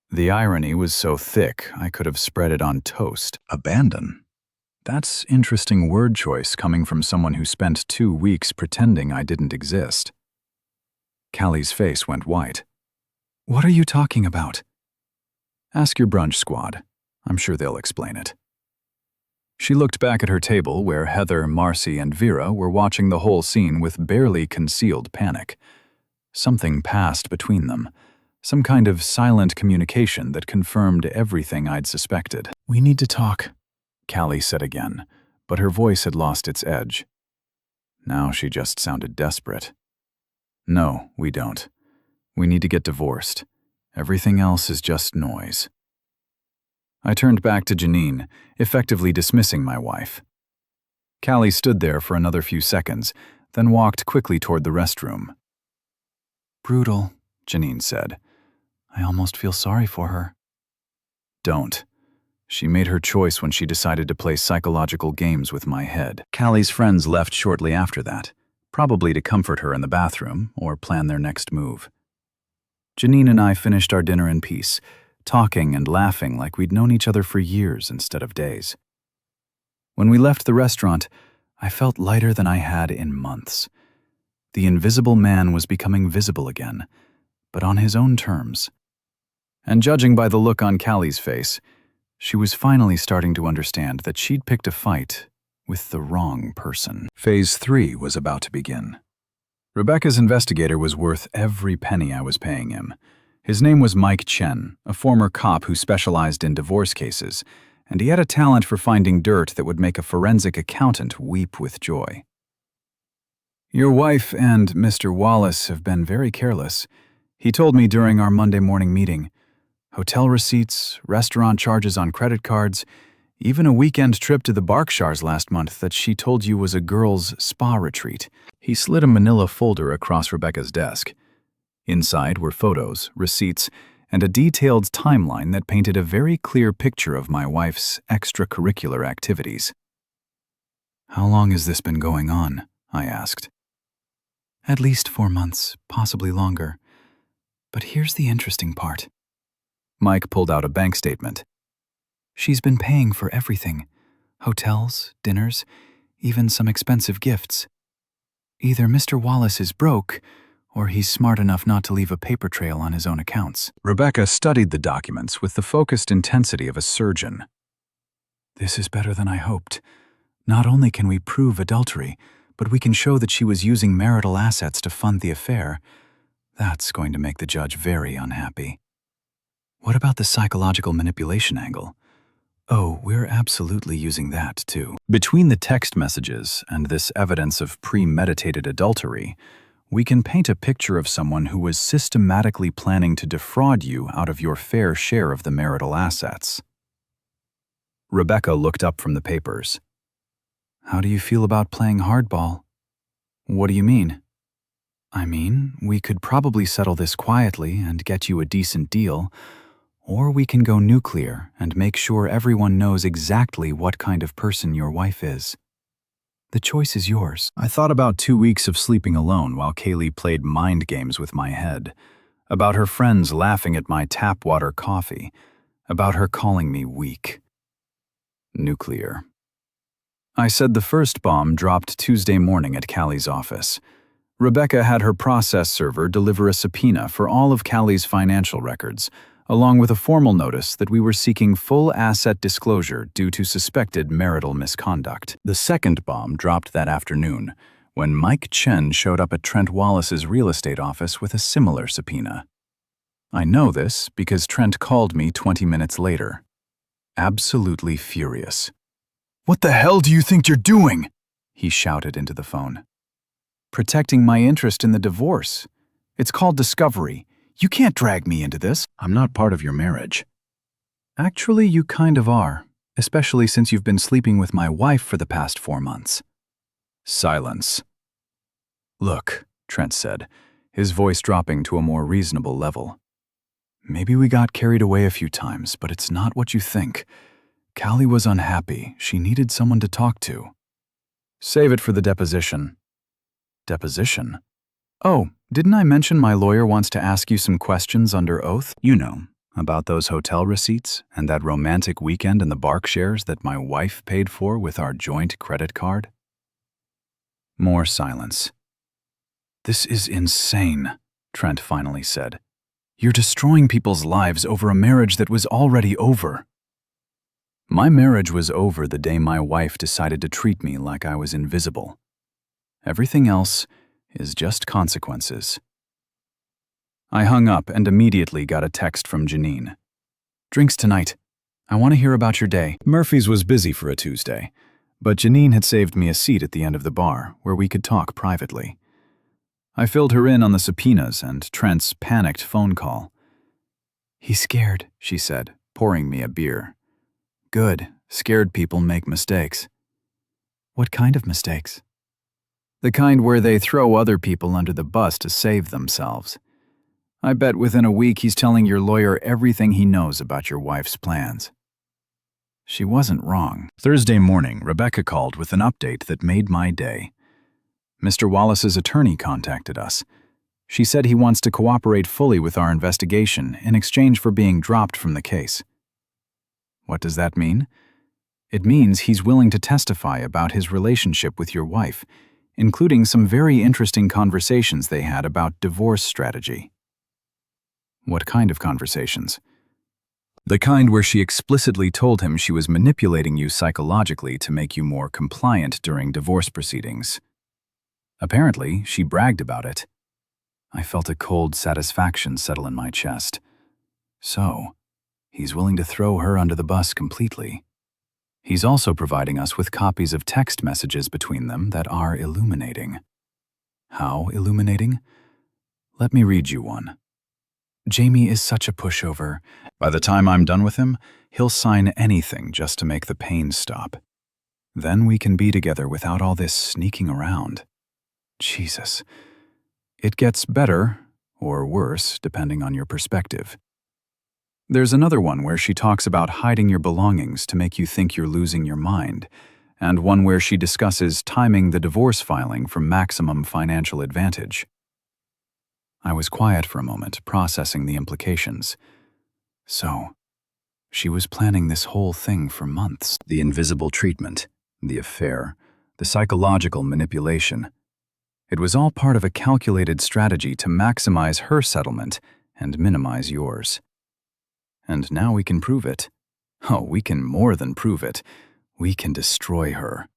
A: The irony was so thick, I could have spread it on toast. Abandon. That's interesting word choice coming from someone who spent 2 weeks pretending I didn't exist. Callie's face went white. "What are you talking about?" "Ask your brunch squad. I'm sure they'll explain it." She looked back at her table where Heather, Marcy, and Vera were watching the whole scene with barely concealed panic. Something passed between them, Some kind of silent communication that confirmed everything I'd suspected. "We need to talk," Callie said again, but her voice had lost its edge. Now she just sounded desperate. "No, we don't. We need to get divorced. Everything else is just noise." I turned back to Janine, effectively dismissing my wife. Callie stood there for another few seconds, then walked quickly toward the restroom. "Brutal," Janine said. "I almost feel sorry for her." "Don't. She made her choice when she decided to play psychological games with my head." Callie's friends left shortly after that, probably to comfort her in the bathroom or plan their next move. Janine and I finished our dinner in peace, talking and laughing like we'd known each other for years instead of days. When we left the restaurant, I felt lighter than I had in months. The invisible man was becoming visible again, but on his own terms. And judging by the look on Callie's face, she was finally starting to understand that she'd picked a fight with the wrong person. Phase 3 was about to begin. Rebecca's investigator was worth every penny I was paying him. His name was Mike Chen, a former cop who specialized in divorce cases, and he had a talent for finding dirt that would make a forensic accountant weep with joy. "Your wife and Mr. Wallace have been very careless," he told me during our Monday morning meeting. "Hotel receipts, restaurant charges on credit cards, even a weekend trip to the Berkshires last month that she told you was a girls' spa retreat." He slid a manila folder across Rebecca's desk. Inside were photos, receipts, and a detailed timeline that painted a very clear picture of my wife's extracurricular activities. "How long has this been going on?" I asked. "At least 4 months, possibly longer. But here's the interesting part." Mike pulled out a bank statement. "She's been paying for everything. Hotels, dinners, even some expensive gifts. Either Mr. Wallace is broke, or he's smart enough not to leave a paper trail on his own accounts." Rebecca studied the documents with the focused intensity of a surgeon. "This is better than I hoped. Not only can we prove adultery, but we can show that she was using marital assets to fund the affair. That's going to make the judge very unhappy." "What about the psychological manipulation angle?" "Oh, we're absolutely using that, too." Between the text messages and this evidence of premeditated adultery, we can paint a picture of someone who was systematically planning to defraud you out of your fair share of the marital assets. Rebecca looked up from the papers. "How do you feel about playing hardball?" "What do you mean?" "I mean, we could probably settle this quietly and get you a decent deal, or we can go nuclear and make sure everyone knows exactly what kind of person your wife is. The choice is yours." I thought about 2 weeks of sleeping alone while Kaylee played mind games with my head, about her friends laughing at my tap water coffee, about her calling me weak. Nuclear. I said the first bomb dropped Tuesday morning at Callie's office. Rebecca had her process server deliver a subpoena for all of Callie's financial records, along with a formal notice that we were seeking full asset disclosure due to suspected marital misconduct. The second bomb dropped that afternoon, when Mike Chen showed up at Trent Wallace's real estate office with a similar subpoena. I know this because Trent called me 20 minutes later. Absolutely furious. "What the hell do you think you're doing?" he shouted into the phone. "Protecting my interest in the divorce. It's called discovery. You can't drag me into this." "I'm not part of your marriage." "Actually, you kind of are, especially since you've been sleeping with my wife for the past 4 months. Silence. "Look," Trent said, his voice dropping to a more reasonable level. "Maybe we got carried away a few times, but it's not what you think. Callie was unhappy. She needed someone to talk to. Save it for the deposition." "Deposition? Oh, didn't I mention my lawyer wants to ask you some questions under oath? You know, about those hotel receipts and that romantic weekend in the Berkshires that my wife paid for with our joint credit card?" More silence. "This is insane," Trent finally said. "You're destroying people's lives over a marriage that was already over." My marriage was over the day my wife decided to treat me like I was invisible. Everything else is just consequences. I hung up and immediately got a text from Janine. "Drinks tonight. I want to hear about your day." Murphy's was busy for a Tuesday, but Janine had saved me a seat at the end of the bar where we could talk privately. I filled her in on the subpoenas and Trent's panicked phone call. "He's scared," she said, pouring me a beer. "Good. Scared people make mistakes." "What kind of mistakes?" "The kind where they throw other people under the bus to save themselves. I bet within a week he's telling your lawyer everything he knows about your wife's plans." She wasn't wrong. Thursday morning, Rebecca called with an update that made my day. Mr. Wallace's attorney contacted us. She said he wants to cooperate fully with our investigation in exchange for being dropped from the case. What does that mean? It means he's willing to testify about his relationship with your wife, including some very interesting conversations they had about divorce strategy. What kind of conversations? The kind where she explicitly told him she was manipulating you psychologically to make you more compliant during divorce proceedings. Apparently, she bragged about it. I felt a cold satisfaction settle in my chest. So, he's willing to throw her under the bus completely. He's also providing us with copies of text messages between them that are illuminating. How illuminating? Let me read you one. "Jamie is such a pushover. By the time I'm done with him, he'll sign anything just to make the pain stop. Then we can be together without all this sneaking around." Jesus. It gets better, or worse, depending on your perspective. There's another one where she talks about hiding your belongings to make you think you're losing your mind, and one where she discusses timing the divorce filing for maximum financial advantage. I was quiet for a moment, processing the implications. So, she was planning this whole thing for months. The invisible treatment, the affair, the psychological manipulation. It was all part of a calculated strategy to maximize her settlement and minimize yours. And now we can prove it. Oh, we can more than prove it. We can destroy her.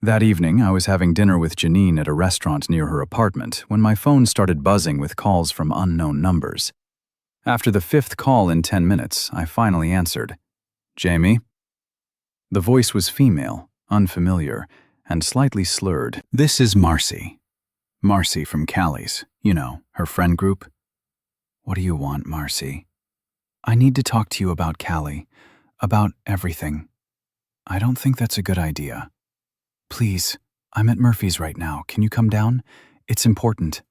A: That evening, I was having dinner with Janine at a restaurant near her apartment when my phone started buzzing with calls from unknown numbers. After the fifth call in 10 minutes, I finally answered. "Jamie?" The voice was female, unfamiliar, and slightly slurred. "This is Marcy. Marcy from Callie's, you know, her friend group." "What do you want, Marcy?" "I need to talk to you about Callie, about everything." "I don't think that's a good idea." "Please, I'm at Murphy's right now. Can you come down? It's important."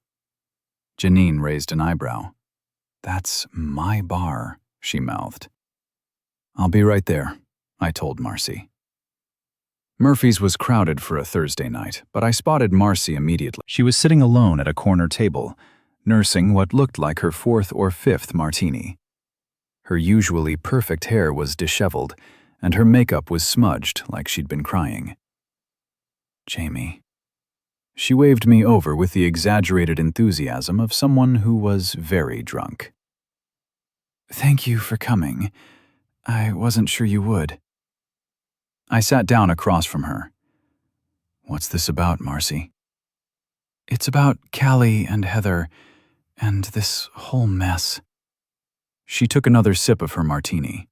A: Janine raised an eyebrow. "That's my bar," she mouthed. "I'll be right there," I told Marcy. Murphy's was crowded for a Thursday night, but I spotted Marcy immediately. She was sitting alone at a corner table, nursing what looked like her fourth or fifth martini. Her usually perfect hair was disheveled, and her makeup was smudged like she'd been crying. "Jamie." She waved me over with the exaggerated enthusiasm of someone who was very drunk. "Thank you for coming. I wasn't sure you would." I sat down across from her. "What's this about, Marcy?" "It's about Callie and Heather and this whole mess." She took another sip of her martini.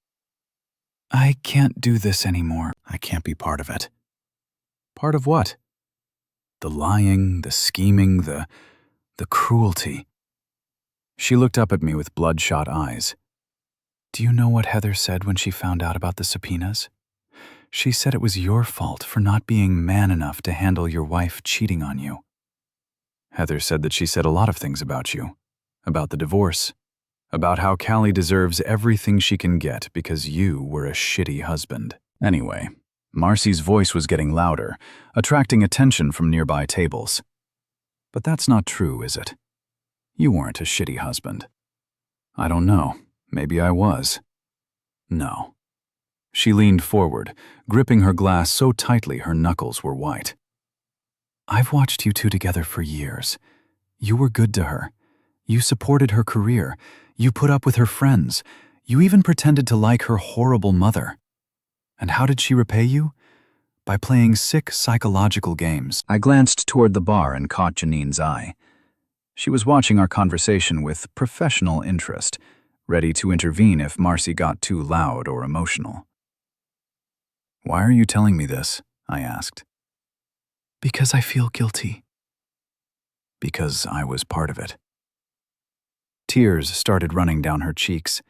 A: "I can't do this anymore. I can't be part of it." "Part of what?" "The lying, the scheming, the cruelty." She looked up at me with bloodshot eyes. "Do you know what Heather said when she found out about the subpoenas? She said it was your fault for not being man enough to handle your wife cheating on you." "Heather said that she said a lot of things about you. About the divorce. About how Callie deserves everything she can get because you were a shitty husband." Anyway, Marcy's voice was getting louder, attracting attention from nearby tables. "But that's not true, is it? You weren't a shitty husband." "I don't know. Maybe I was." "No." She leaned forward, gripping her glass so tightly her knuckles were white. "I've watched you two together for years. You were good to her. You supported her career. You put up with her friends. You even pretended to like her horrible mother. And how did she repay you? By playing sick psychological games." I glanced toward the bar and caught Janine's eye. She was watching our conversation with professional interest, ready to intervene if Marcy got too loud or emotional. "Why are you telling me this?" I asked. "Because I feel guilty." "Because I was part of it." Tears started running down her cheeks.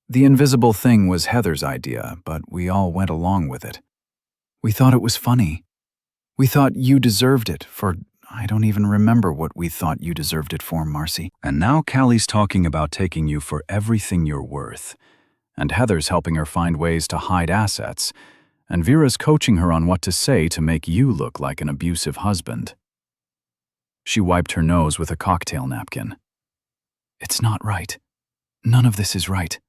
A: The invisible thing was Heather's idea, but we all went along with it. We thought it was funny. We thought you deserved it for, I don't even remember what we thought you deserved it for, Marcy. And now Callie's talking about taking you for everything you're worth. And Heather's helping her find ways to hide assets. And Vera's coaching her on what to say to make you look like an abusive husband. She wiped her nose with a cocktail napkin. "It's not right. None of this is right.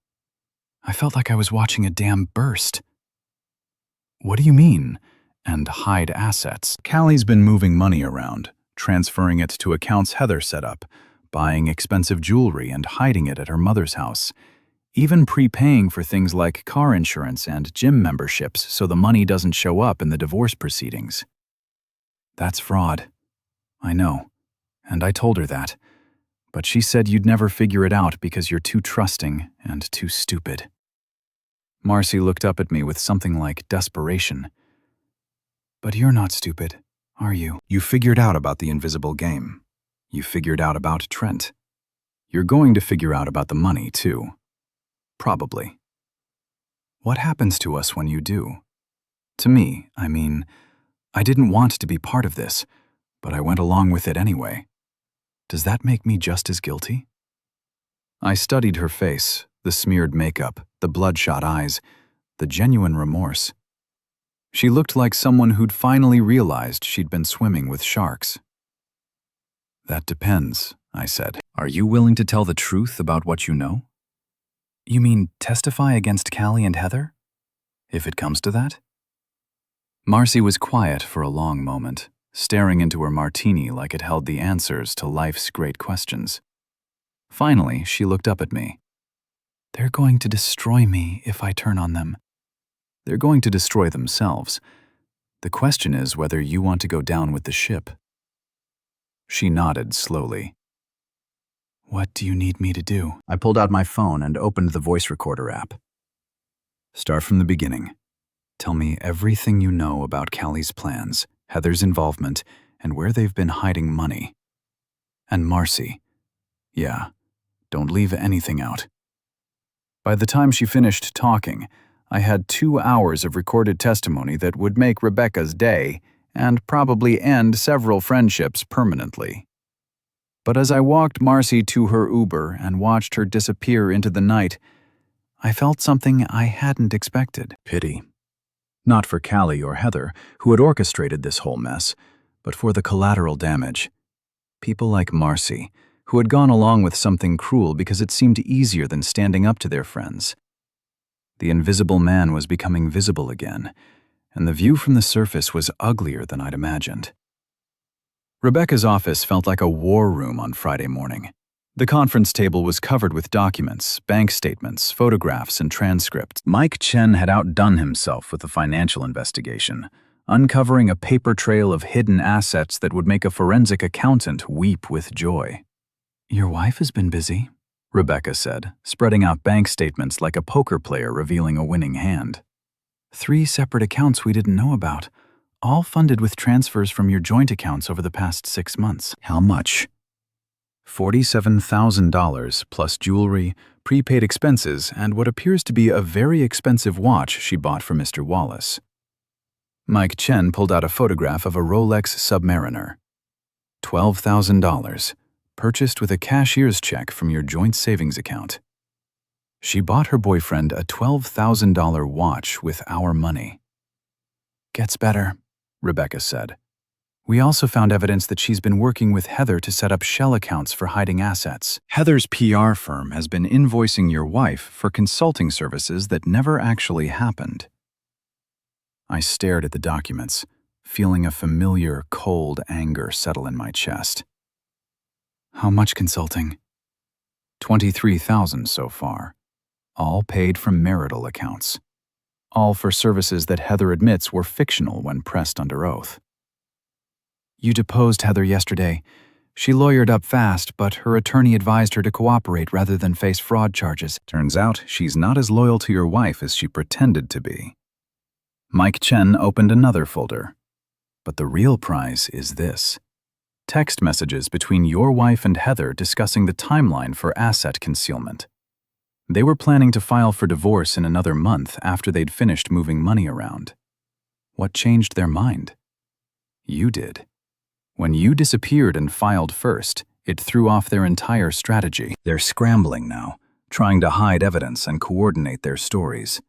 A: I felt like I was watching a dam burst." "What do you mean? And hide assets?" Callie's been moving money around, transferring it to accounts Heather set up, buying expensive jewelry and hiding it at her mother's house, even prepaying for things like car insurance and gym memberships so the money doesn't show up in the divorce proceedings. "That's fraud." "I know, and I told her that. But she said you'd never figure it out because you're too trusting and too stupid." Marcy looked up at me with something like desperation. "But you're not stupid, are you? You figured out about the invisible game. You figured out about Trent. You're going to figure out about the money, too. Probably. What happens to us when you do? To me, I mean, I didn't want to be part of this, but I went along with it anyway. Does that make me just as guilty?" I studied her face, the smeared makeup, the bloodshot eyes, the genuine remorse. She looked like someone who'd finally realized she'd been swimming with sharks. "That depends," I said. "Are you willing to tell the truth about what you know?" "You mean testify against Callie and Heather? If it comes to that?" Marcy was quiet for a long moment, staring into her martini like it held the answers to life's great questions. Finally, she looked up at me. "They're going to destroy me if I turn on them." "They're going to destroy themselves. The question is whether you want to go down with the ship." She nodded slowly. "What do you need me to do?" I pulled out my phone and opened the voice recorder app. "Start from the beginning. Tell me everything you know about Callie's plans, Heather's involvement, and where they've been hiding money. And Marcy. Yeah, don't leave anything out." By the time she finished talking, I had 2 hours of recorded testimony that would make Rebecca's day and probably end several friendships permanently. But as I walked Marcy to her Uber and watched her disappear into the night, I felt something I hadn't expected. Pity. Not for Callie or Heather, who had orchestrated this whole mess, but for the collateral damage. People like Marcy, who had gone along with something cruel because it seemed easier than standing up to their friends. The invisible man was becoming visible again, and the view from the surface was uglier than I'd imagined. Rebecca's office felt like a war room on Friday morning. The conference table was covered with documents, bank statements, photographs, and transcripts. Mike Chen had outdone himself with the financial investigation, uncovering a paper trail of hidden assets that would make a forensic accountant weep with joy. "Your wife has been busy," Rebecca said, spreading out bank statements like a poker player revealing a winning hand. 3 separate accounts we didn't know about, all funded with transfers from your joint accounts over the past 6 months. How much? $47,000 plus jewelry, prepaid expenses, and what appears to be a very expensive watch she bought for Mr. Wallace. Mike Chen pulled out a photograph of a Rolex Submariner. $12,000, purchased with a cashier's check from your joint savings account. She bought her boyfriend a $12,000 watch with our money. "Gets better," Rebecca said. "We also found evidence that she's been working with Heather to set up shell accounts for hiding assets. Heather's PR firm has been invoicing your wife for consulting services that never actually happened." I stared at the documents, feeling a familiar, cold anger settle in my chest. "How much consulting?" $23,000 so far, all paid from marital accounts. All for services that Heather admits were fictional when pressed under oath. "You deposed Heather yesterday. She lawyered up fast, but her attorney advised her to cooperate rather than face fraud charges. Turns out she's not as loyal to your wife as she pretended to be. Mike Chen opened another folder. But the real prize is this: text messages between your wife and Heather discussing the timeline for asset concealment. They were planning to file for divorce in another month after they'd finished moving money around. What changed their mind? You did. When you disappeared and filed first, it threw off their entire strategy. They're scrambling now, trying to hide evidence and coordinate their stories.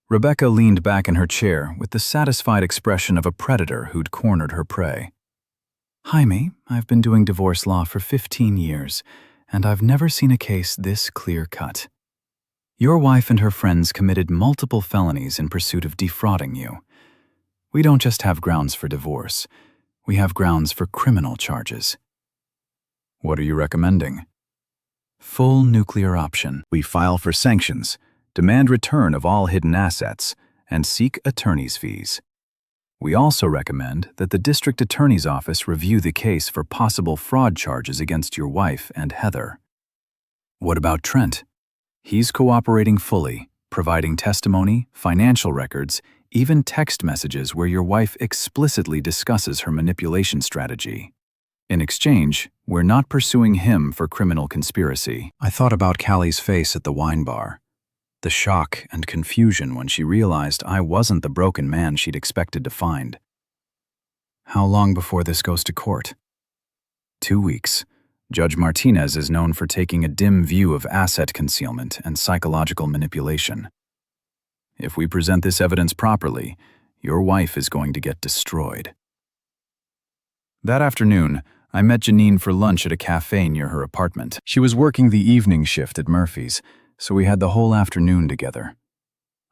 A: Rebecca leaned back in her chair with the satisfied expression of a predator who'd cornered her prey. Jaime, I've been doing divorce law for 15 years, and I've never seen a case this clear-cut. Your wife and her friends committed multiple felonies in pursuit of defrauding you. We don't just have grounds for divorce. We have grounds for criminal charges. What are you recommending? Full nuclear option. We file for sanctions, demand return of all hidden assets, and seek attorney's fees. We also recommend that the district attorney's office review the case for possible fraud charges against your wife and Heather. What about Trent? He's cooperating fully, providing testimony, financial records, even text messages where your wife explicitly discusses her manipulation strategy. In exchange, we're not pursuing him for criminal conspiracy. I thought about Callie's face at the wine bar. The shock and confusion when she realized I wasn't the broken man she'd expected to find. How long before this goes to court? 2 weeks. Judge Martinez is known for taking a dim view of asset concealment and psychological manipulation. If we present this evidence properly, your wife is going to get destroyed. That afternoon, I met Janine for lunch at a cafe near her apartment. She was working the evening shift at Murphy's, so we had the whole afternoon together.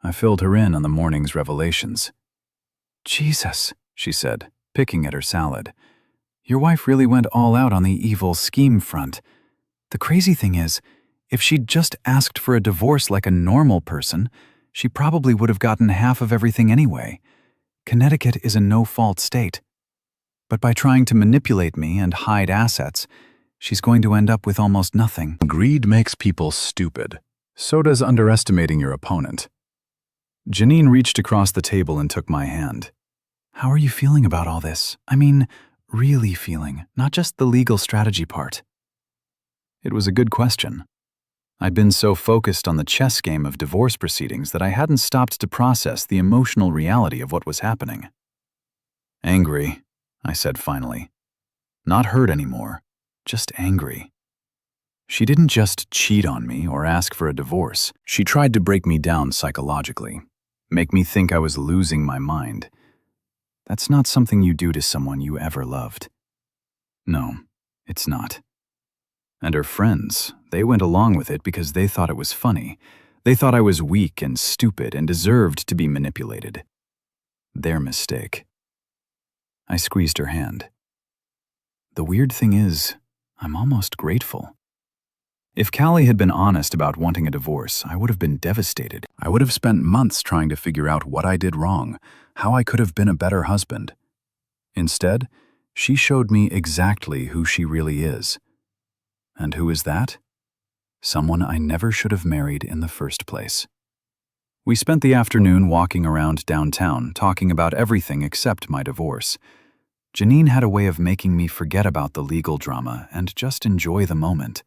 A: I filled her in on the morning's revelations. Jesus, she said, picking at her salad. Your wife really went all out on the evil scheme front. The crazy thing is, if she'd just asked for a divorce like a normal person, she probably would have gotten half of everything anyway. Connecticut is a no-fault state. But by trying to manipulate me and hide assets, she's going to end up with almost nothing. Greed makes people stupid. So does underestimating your opponent. Janine reached across the table and took my hand. How are you feeling about all this? I mean, really feeling, not just the legal strategy part. It was a good question. I'd been so focused on the chess game of divorce proceedings that I hadn't stopped to process the emotional reality of what was happening. Angry, I said finally. Not hurt anymore, just angry. She didn't just cheat on me or ask for a divorce. She tried to break me down psychologically, make me think I was losing my mind. That's not something you do to someone you ever loved. No, it's not. And her friends, they went along with it because they thought it was funny. They thought I was weak and stupid and deserved to be manipulated. Their mistake. I squeezed her hand. The weird thing is, I'm almost grateful. If Callie had been honest about wanting a divorce, I would have been devastated. I would have spent months trying to figure out what I did wrong, how I could have been a better husband. Instead, she showed me exactly who she really is. And who is that? Someone I never should have married in the first place. We spent the afternoon walking around downtown, talking about everything except my divorce. Janine had a way of making me forget about the legal drama and just enjoy the moment.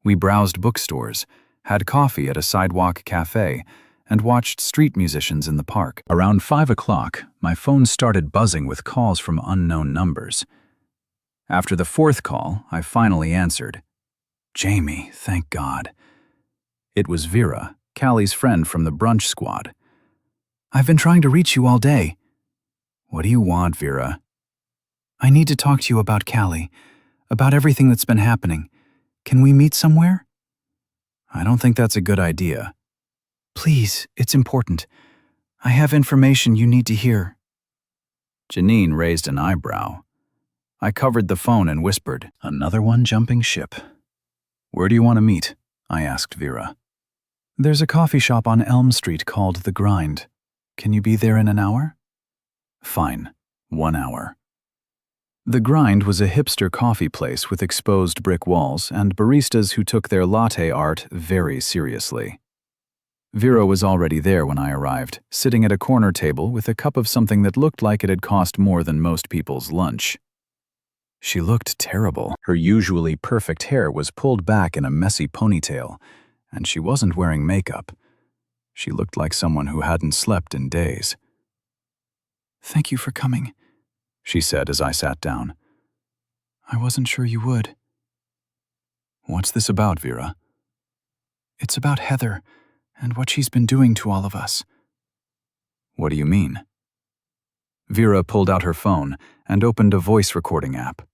A: We browsed bookstores, had coffee at a sidewalk cafe, and watched street musicians in the park. Around 5 o'clock, my phone started buzzing with calls from unknown numbers. After the 4th call, I finally answered. Jamie, thank God. It was Vera, Callie's friend from the brunch squad. I've been trying to reach you all day. What do you want, Vera? I need to talk to you about Callie, about everything that's been happening. Can we meet somewhere? I don't think that's a good idea. Please, it's important. I have information you need to hear. Janine raised an eyebrow. I covered the phone and whispered, Another one jumping ship. Where do you want to meet? I asked Vera. There's a coffee shop on Elm Street called The Grind. Can you be there in an hour? Fine, 1 hour. The Grind was a hipster coffee place with exposed brick walls and baristas who took their latte art very seriously. Vera was already there when I arrived, sitting at a corner table with a cup of something that looked like it had cost more than most people's lunch. She looked terrible. Her usually perfect hair was pulled back in a messy ponytail, and she wasn't wearing makeup. She looked like someone who hadn't slept in days. "Thank you for coming," she said as I sat down. "I wasn't sure you would." "What's this about, Vera?" "It's about Heather and what she's been doing to all of us." "What do you mean?" Vera pulled out her phone and opened a voice recording app.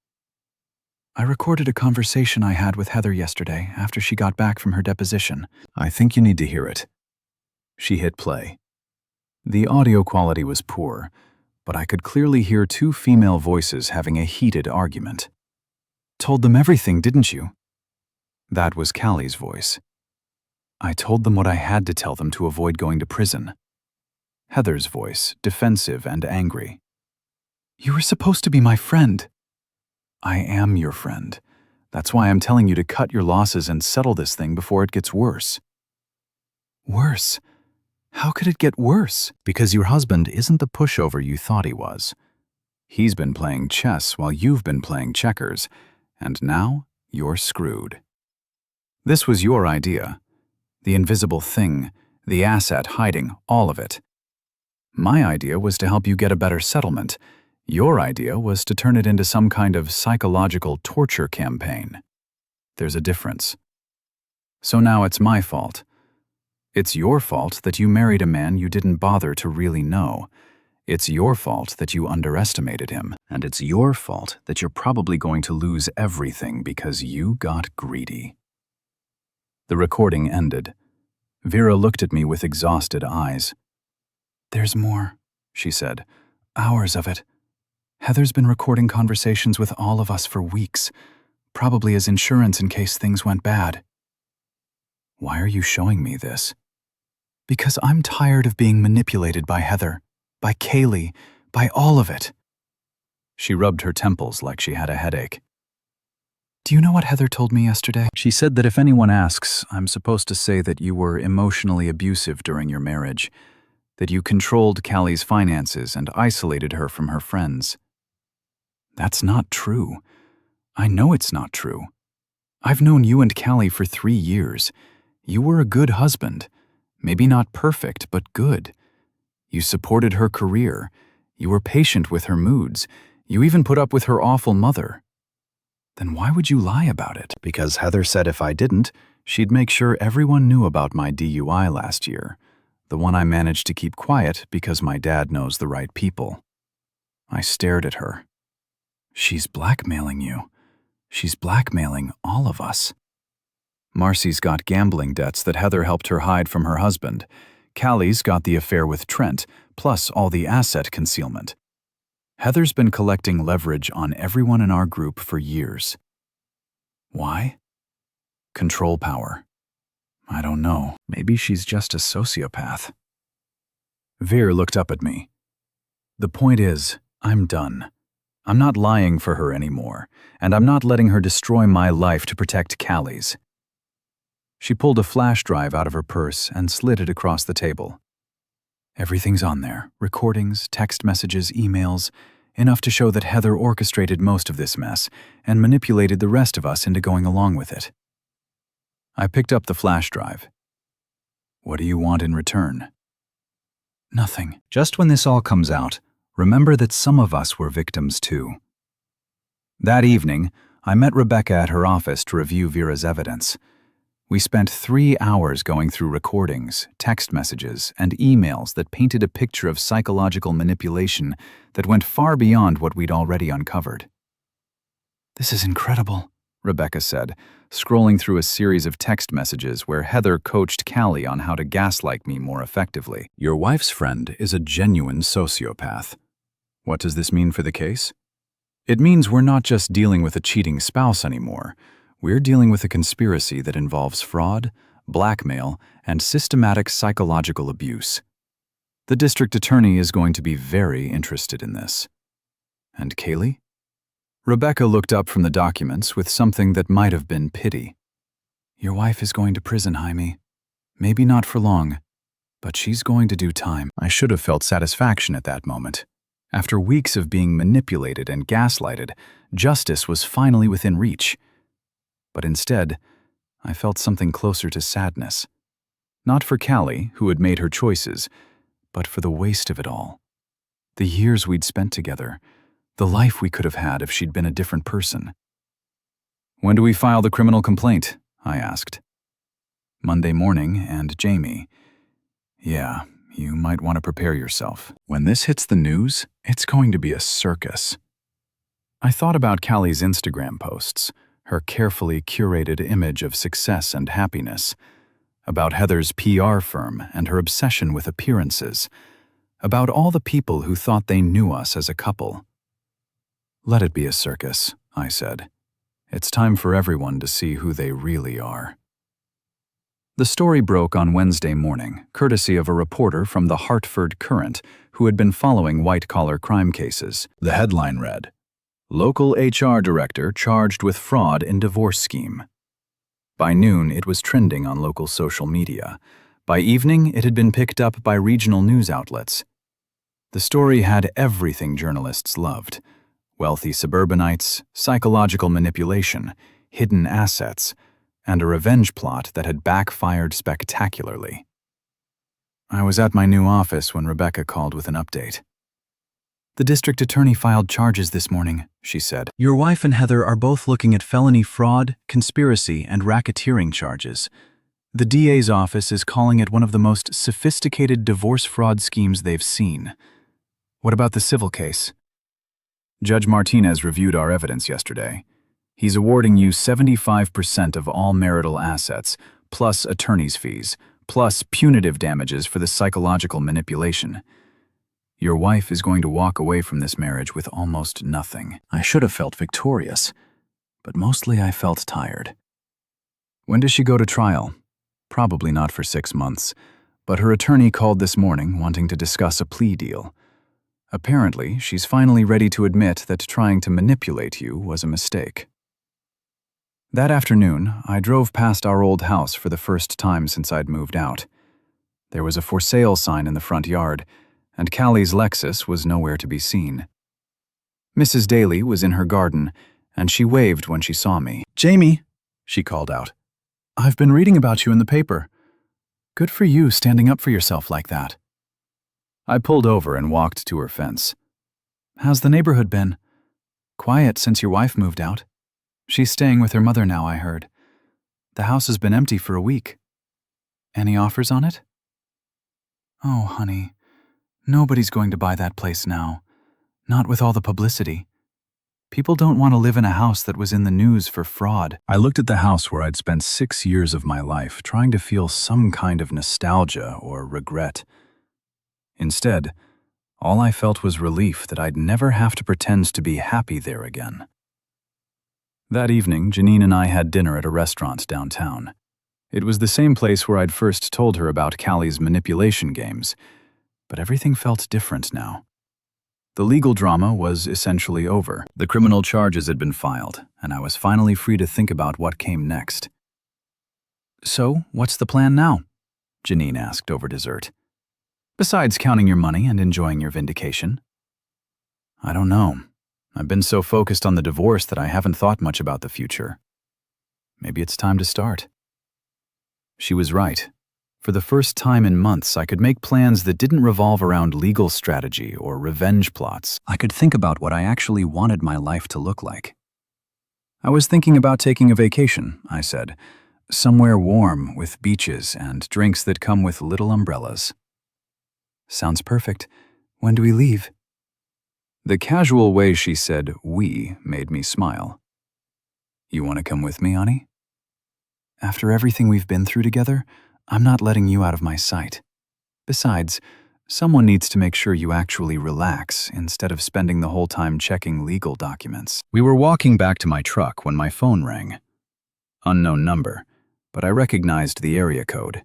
A: "I recorded a conversation I had with Heather yesterday after she got back from her deposition. I think you need to hear it." She hit play. The audio quality was poor, but I could clearly hear two female voices having a heated argument. "Told them everything, didn't you?" That was Callie's voice. "I told them what I had to tell them to avoid going to prison." Heather's voice, defensive and angry. "You were supposed to be my friend." "I am your friend. That's why I'm telling you to cut your losses and settle this thing before it gets worse." "Worse? How could it get worse?" "Because your husband isn't the pushover you thought he was. He's been playing chess while you've been playing checkers, and now you're screwed. This was your idea. The invisible thing, the asset hiding, all of it. My idea was to help you get a better settlement. Your idea was to turn it into some kind of psychological torture campaign. There's a difference. So now it's my fault. It's your fault that you married a man you didn't bother to really know. It's your fault that you underestimated him. And it's your fault that you're probably going to lose everything because you got greedy." The recording ended. Vera looked at me with exhausted eyes. "There's more," she said. "Hours of it. Heather's been recording conversations with all of us for weeks, probably as insurance in case things went bad." "Why are you showing me this?" "Because I'm tired of being manipulated by Heather, by Kaylee, by all of it." She rubbed her temples like she had a headache. "Do you know what Heather told me yesterday?" "She said that if anyone asks, I'm supposed to say that you were emotionally abusive during your marriage, that you controlled Callie's finances and isolated her from her friends." "That's not true. I know it's not true. I've known you and Callie for 3 years. You were a good husband. Maybe not perfect, but good. You supported her career. You were patient with her moods. You even put up with her awful mother. Then why would you lie about it?" "Because Heather said if I didn't, she'd make sure everyone knew about my DUI last year, the one I managed to keep quiet because my dad knows the right people." I stared at her. "She's blackmailing you. She's blackmailing all of us." "Marcy's got gambling debts that Heather helped her hide from her husband. Callie's got the affair with Trent, plus all the asset concealment. Heather's been collecting leverage on everyone in our group for years." "Why?" "Control power. I don't know. Maybe she's just a sociopath." Veer looked up at me. "The point is, I'm done. I'm not lying for her anymore, and I'm not letting her destroy my life to protect Callie's." She pulled a flash drive out of her purse and slid it across the table. "Everything's on there. Recordings, text messages, emails, enough to show that Heather orchestrated most of this mess and manipulated the rest of us into going along with it." I picked up the flash drive. "What do you want in return?" "Nothing. Just when this all comes out, remember that some of us were victims too." That evening, I met Rebecca at her office to review Vera's evidence. We spent 3 hours going through recordings, text messages, and emails that painted a picture of psychological manipulation that went far beyond what we'd already uncovered. "This is incredible," Rebecca said, scrolling through a series of text messages where Heather coached Callie on how to gaslight me more effectively. "Your wife's friend is a genuine sociopath. What does this mean for the case? It means we're not just dealing with a cheating spouse anymore. We're dealing with a conspiracy that involves fraud, blackmail, and systematic psychological abuse. The district attorney is going to be very interested in this." "And Kaylee?" Rebecca looked up from the documents with something that might have been pity. Your wife is going to prison, Jaime. Maybe not for long, but she's going to do time. I should have felt satisfaction at that moment. After weeks of being manipulated and gaslighted, justice was finally within reach. But instead, I felt something closer to sadness. Not for Callie, who had made her choices, but for the waste of it all. The years we'd spent together, the life we could have had if she'd been a different person. When do we file the criminal complaint? I asked. Monday morning, and Jamie. Yeah, you might want to prepare yourself. When this hits the news, it's going to be a circus. I thought about Callie's Instagram posts, her carefully curated image of success and happiness, about Heather's PR firm and her obsession with appearances, about all the people who thought they knew us as a couple. Let it be a circus, I said. It's time for everyone to see who they really are. The story broke on Wednesday morning, courtesy of a reporter from the Hartford Courant who had been following white-collar crime cases. The headline read, "Local HR director charged with fraud in divorce scheme." By noon, it was trending on local social media. By evening, it had been picked up by regional news outlets. The story had everything journalists loved: wealthy suburbanites, psychological manipulation, hidden assets, and a revenge plot that had backfired spectacularly. I was at my new office when Rebecca called with an update. The district attorney filed charges this morning, she said. Your wife and Heather are both looking at felony fraud, conspiracy, and racketeering charges. The DA's office is calling it one of the most sophisticated divorce fraud schemes they've seen. What about the civil case? Judge Martinez reviewed our evidence yesterday. He's awarding you 75% of all marital assets, plus attorney's fees, plus punitive damages for the psychological manipulation. Your wife is going to walk away from this marriage with almost nothing. I should have felt victorious, but mostly I felt tired. When does she go to trial? Probably not for 6 months, but her attorney called this morning wanting to discuss a plea deal. Apparently, she's finally ready to admit that trying to manipulate you was a mistake. That afternoon, I drove past our old house for the first time since I'd moved out. There was a for sale sign in the front yard, and Callie's Lexus was nowhere to be seen. Mrs. Daly was in her garden, and she waved when she saw me. Jamie, she called out. I've been reading about you in the paper. Good for you standing up for yourself like that. I pulled over and walked to her fence. How's the neighborhood been? Quiet since your wife moved out. She's staying with her mother now, I heard. The house has been empty for a week. Any offers on it? Oh, honey, nobody's going to buy that place now. Not with all the publicity. People don't want to live in a house that was in the news for fraud. I looked at the house where I'd spent 6 years of my life trying to feel some kind of nostalgia or regret. Instead, all I felt was relief that I'd never have to pretend to be happy there again. That evening, Janine and I had dinner at a restaurant downtown. It was the same place where I'd first told her about Callie's manipulation games, but everything felt different now. The legal drama was essentially over. The criminal charges had been filed, and I was finally free to think about what came next. So, what's the plan now? Janine asked over dessert. Besides counting your money and enjoying your vindication? I don't know. I've been so focused on the divorce that I haven't thought much about the future. Maybe it's time to start. She was right. For the first time in months, I could make plans that didn't revolve around legal strategy or revenge plots. I could think about what I actually wanted my life to look like. I was thinking about taking a vacation, I said. Somewhere warm with beaches and drinks that come with little umbrellas. Sounds perfect. When do we leave? The casual way she said "we" made me smile. You want to come with me, Ani? After everything we've been through together, I'm not letting you out of my sight. Besides, someone needs to make sure you actually relax instead of spending the whole time checking legal documents. We were walking back to my truck when my phone rang. Unknown number, but I recognized the area code.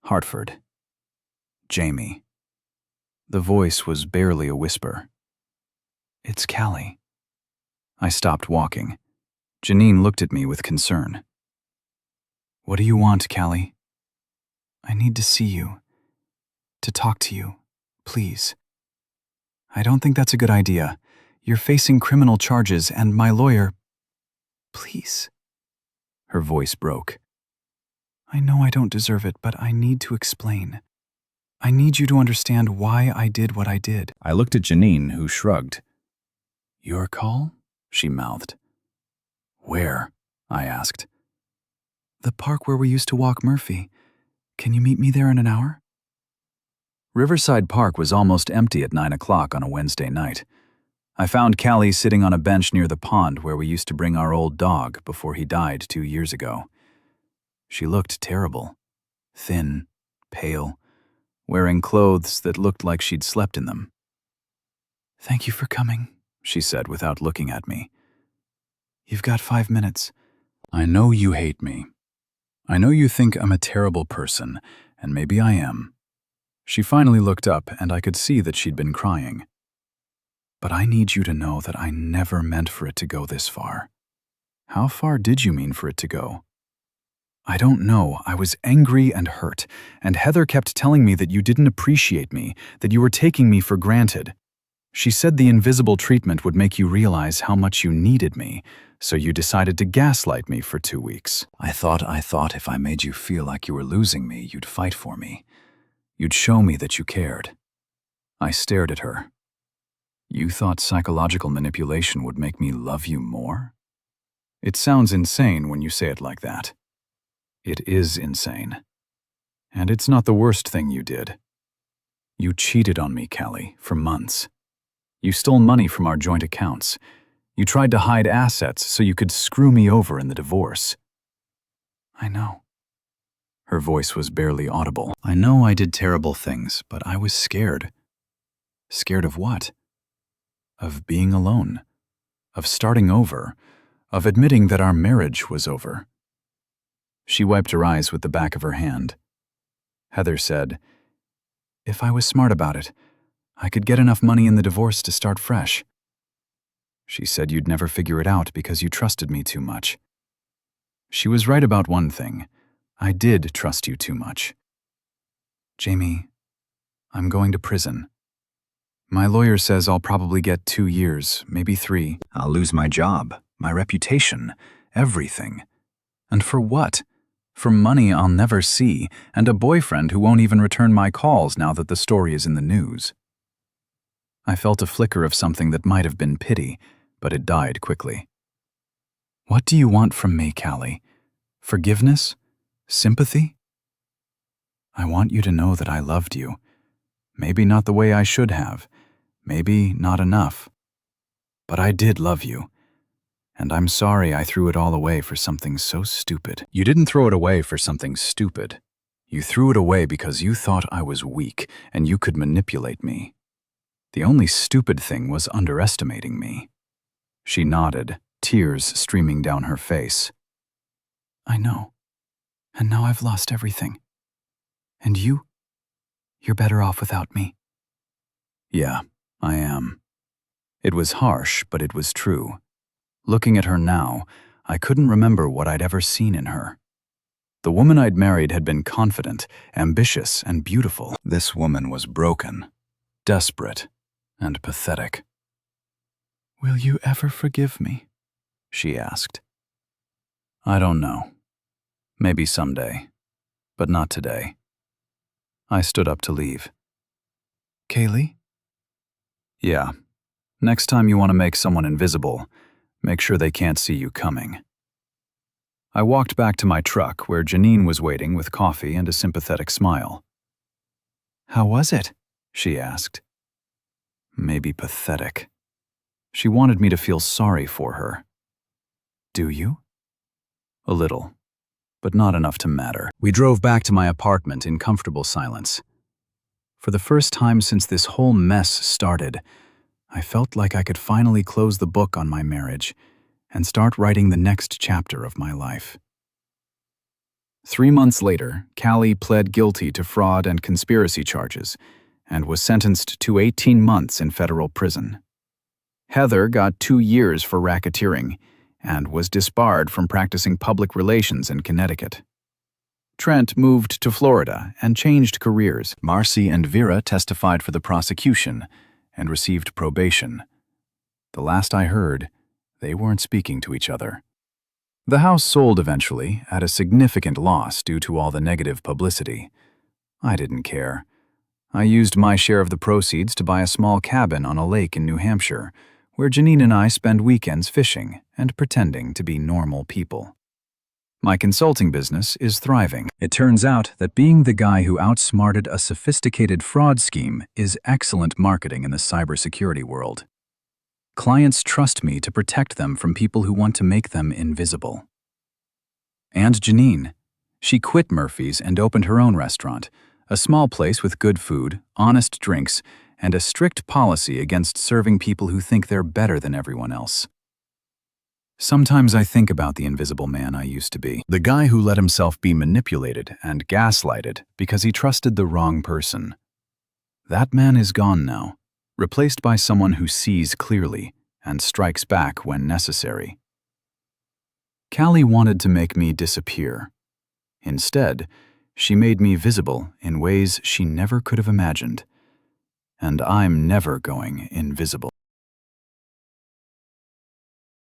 A: Hartford. Jamie. The voice was barely a whisper. It's Callie. I stopped walking. Janine looked at me with concern. "What do you want, Callie?" "I need to see you. To talk to you. Please." "I don't think that's a good idea. You're facing criminal charges and my lawyer—" "Please." Her voice broke. "I know I don't deserve it, but I need to explain. I need you to understand why I did what I did." I looked at Janine, who shrugged. "Your call?" she mouthed. "Where?" I asked. "The park where we used to walk Murphy. Can you meet me there in an hour?" Riverside Park was almost empty at 9 o'clock on a Wednesday night. I found Callie sitting on a bench near the pond where we used to bring our old dog before he died 2 years ago. She looked terrible. Thin, pale, wearing clothes that looked like she'd slept in them. "Thank you for coming," she said without looking at me. "You've got 5 minutes. I know you hate me. I know you think I'm a terrible person, and maybe I am." She finally looked up, and I could see that she'd been crying. "But I need you to know that I never meant for it to go this far." "How far did you mean for it to go?" "I don't know. I was angry and hurt, and Heather kept telling me that you didn't appreciate me, that you were taking me for granted. She said the invisible treatment would make you realize how much you needed me, so you decided to gaslight me for 2 weeks. I thought if I made you feel like you were losing me, you'd fight for me. You'd show me that you cared." I stared at her. "You thought psychological manipulation would make me love you more?" It sounds insane when you say it like that. It is insane. And it's not the worst thing you did. You cheated on me, Callie, for months. You stole money from our joint accounts. You tried to hide assets so you could screw me over in the divorce. "I know." Her voice was barely audible. "I know I did terrible things, but I was scared." Scared of what? Of being alone. Of starting over. Of admitting that our marriage was over. She wiped her eyes with the back of her hand. Heather said, "If I was smart about it, I could get enough money in the divorce to start fresh." She said you'd never figure it out because you trusted me too much. She was right about one thing. I did trust you too much. "Jamie, I'm going to prison. My lawyer says I'll probably get 2 years, maybe 3. I'll lose my job, my reputation, everything. And for what? For money I'll never see, and a boyfriend who won't even return my calls now that the story is in the news." I felt a flicker of something that might have been pity, but it died quickly. "What do you want from me, Callie? Forgiveness? Sympathy?" "I want you to know that I loved you. Maybe not the way I should have. Maybe not enough. But I did love you. And I'm sorry I threw it all away for something so stupid." "You didn't throw it away for something stupid. You threw it away because you thought I was weak and you could manipulate me. The only stupid thing was underestimating me." She nodded, tears streaming down her face. "I know. And now I've lost everything. And you're better off without me." "Yeah, I am." It was harsh, but it was true. Looking at her now, I couldn't remember what I'd ever seen in her. The woman I'd married had been confident, ambitious, and beautiful. This woman was broken, desperate, and pathetic. "Will you ever forgive me?" she asked. "I don't know. Maybe someday, but not today." I stood up to leave. "Kaylee?" "Yeah. Next time you want to make someone invisible, make sure they can't see you coming." I walked back to my truck where Janine was waiting with coffee and a sympathetic smile. "How was it?" she asked. Maybe pathetic. She wanted me to feel sorry for her. "Do you?" "A little, but not enough to matter." We drove back to my apartment in comfortable silence. For the first time since this whole mess started, I felt like I could finally close the book on my marriage and start writing the next chapter of my life. 3 months later, Callie pled guilty to fraud and conspiracy charges and was sentenced to 18 months in federal prison. Heather got 2 years for racketeering and was disbarred from practicing public relations in Connecticut. Trent moved to Florida and changed careers. Marcy and Vera testified for the prosecution and received probation. The last I heard, they weren't speaking to each other. The house sold eventually at a significant loss due to all the negative publicity. I didn't care. I used my share of the proceeds to buy a small cabin on a lake in New Hampshire, where Janine and I spend weekends fishing and pretending to be normal people. My consulting business is thriving. It turns out that being the guy who outsmarted a sophisticated fraud scheme is excellent marketing in the cybersecurity world. Clients trust me to protect them from people who want to make them invisible. And Janine. She quit Murphy's and opened her own restaurant, a small place with good food, honest drinks, and a strict policy against serving people who think they're better than everyone else. Sometimes I think about the invisible man I used to be, the guy who let himself be manipulated and gaslighted because he trusted the wrong person. That man is gone now, replaced by someone who sees clearly and strikes back when necessary. Callie wanted to make me disappear. Instead, she made me visible in ways she never could have imagined. And I'm never going invisible.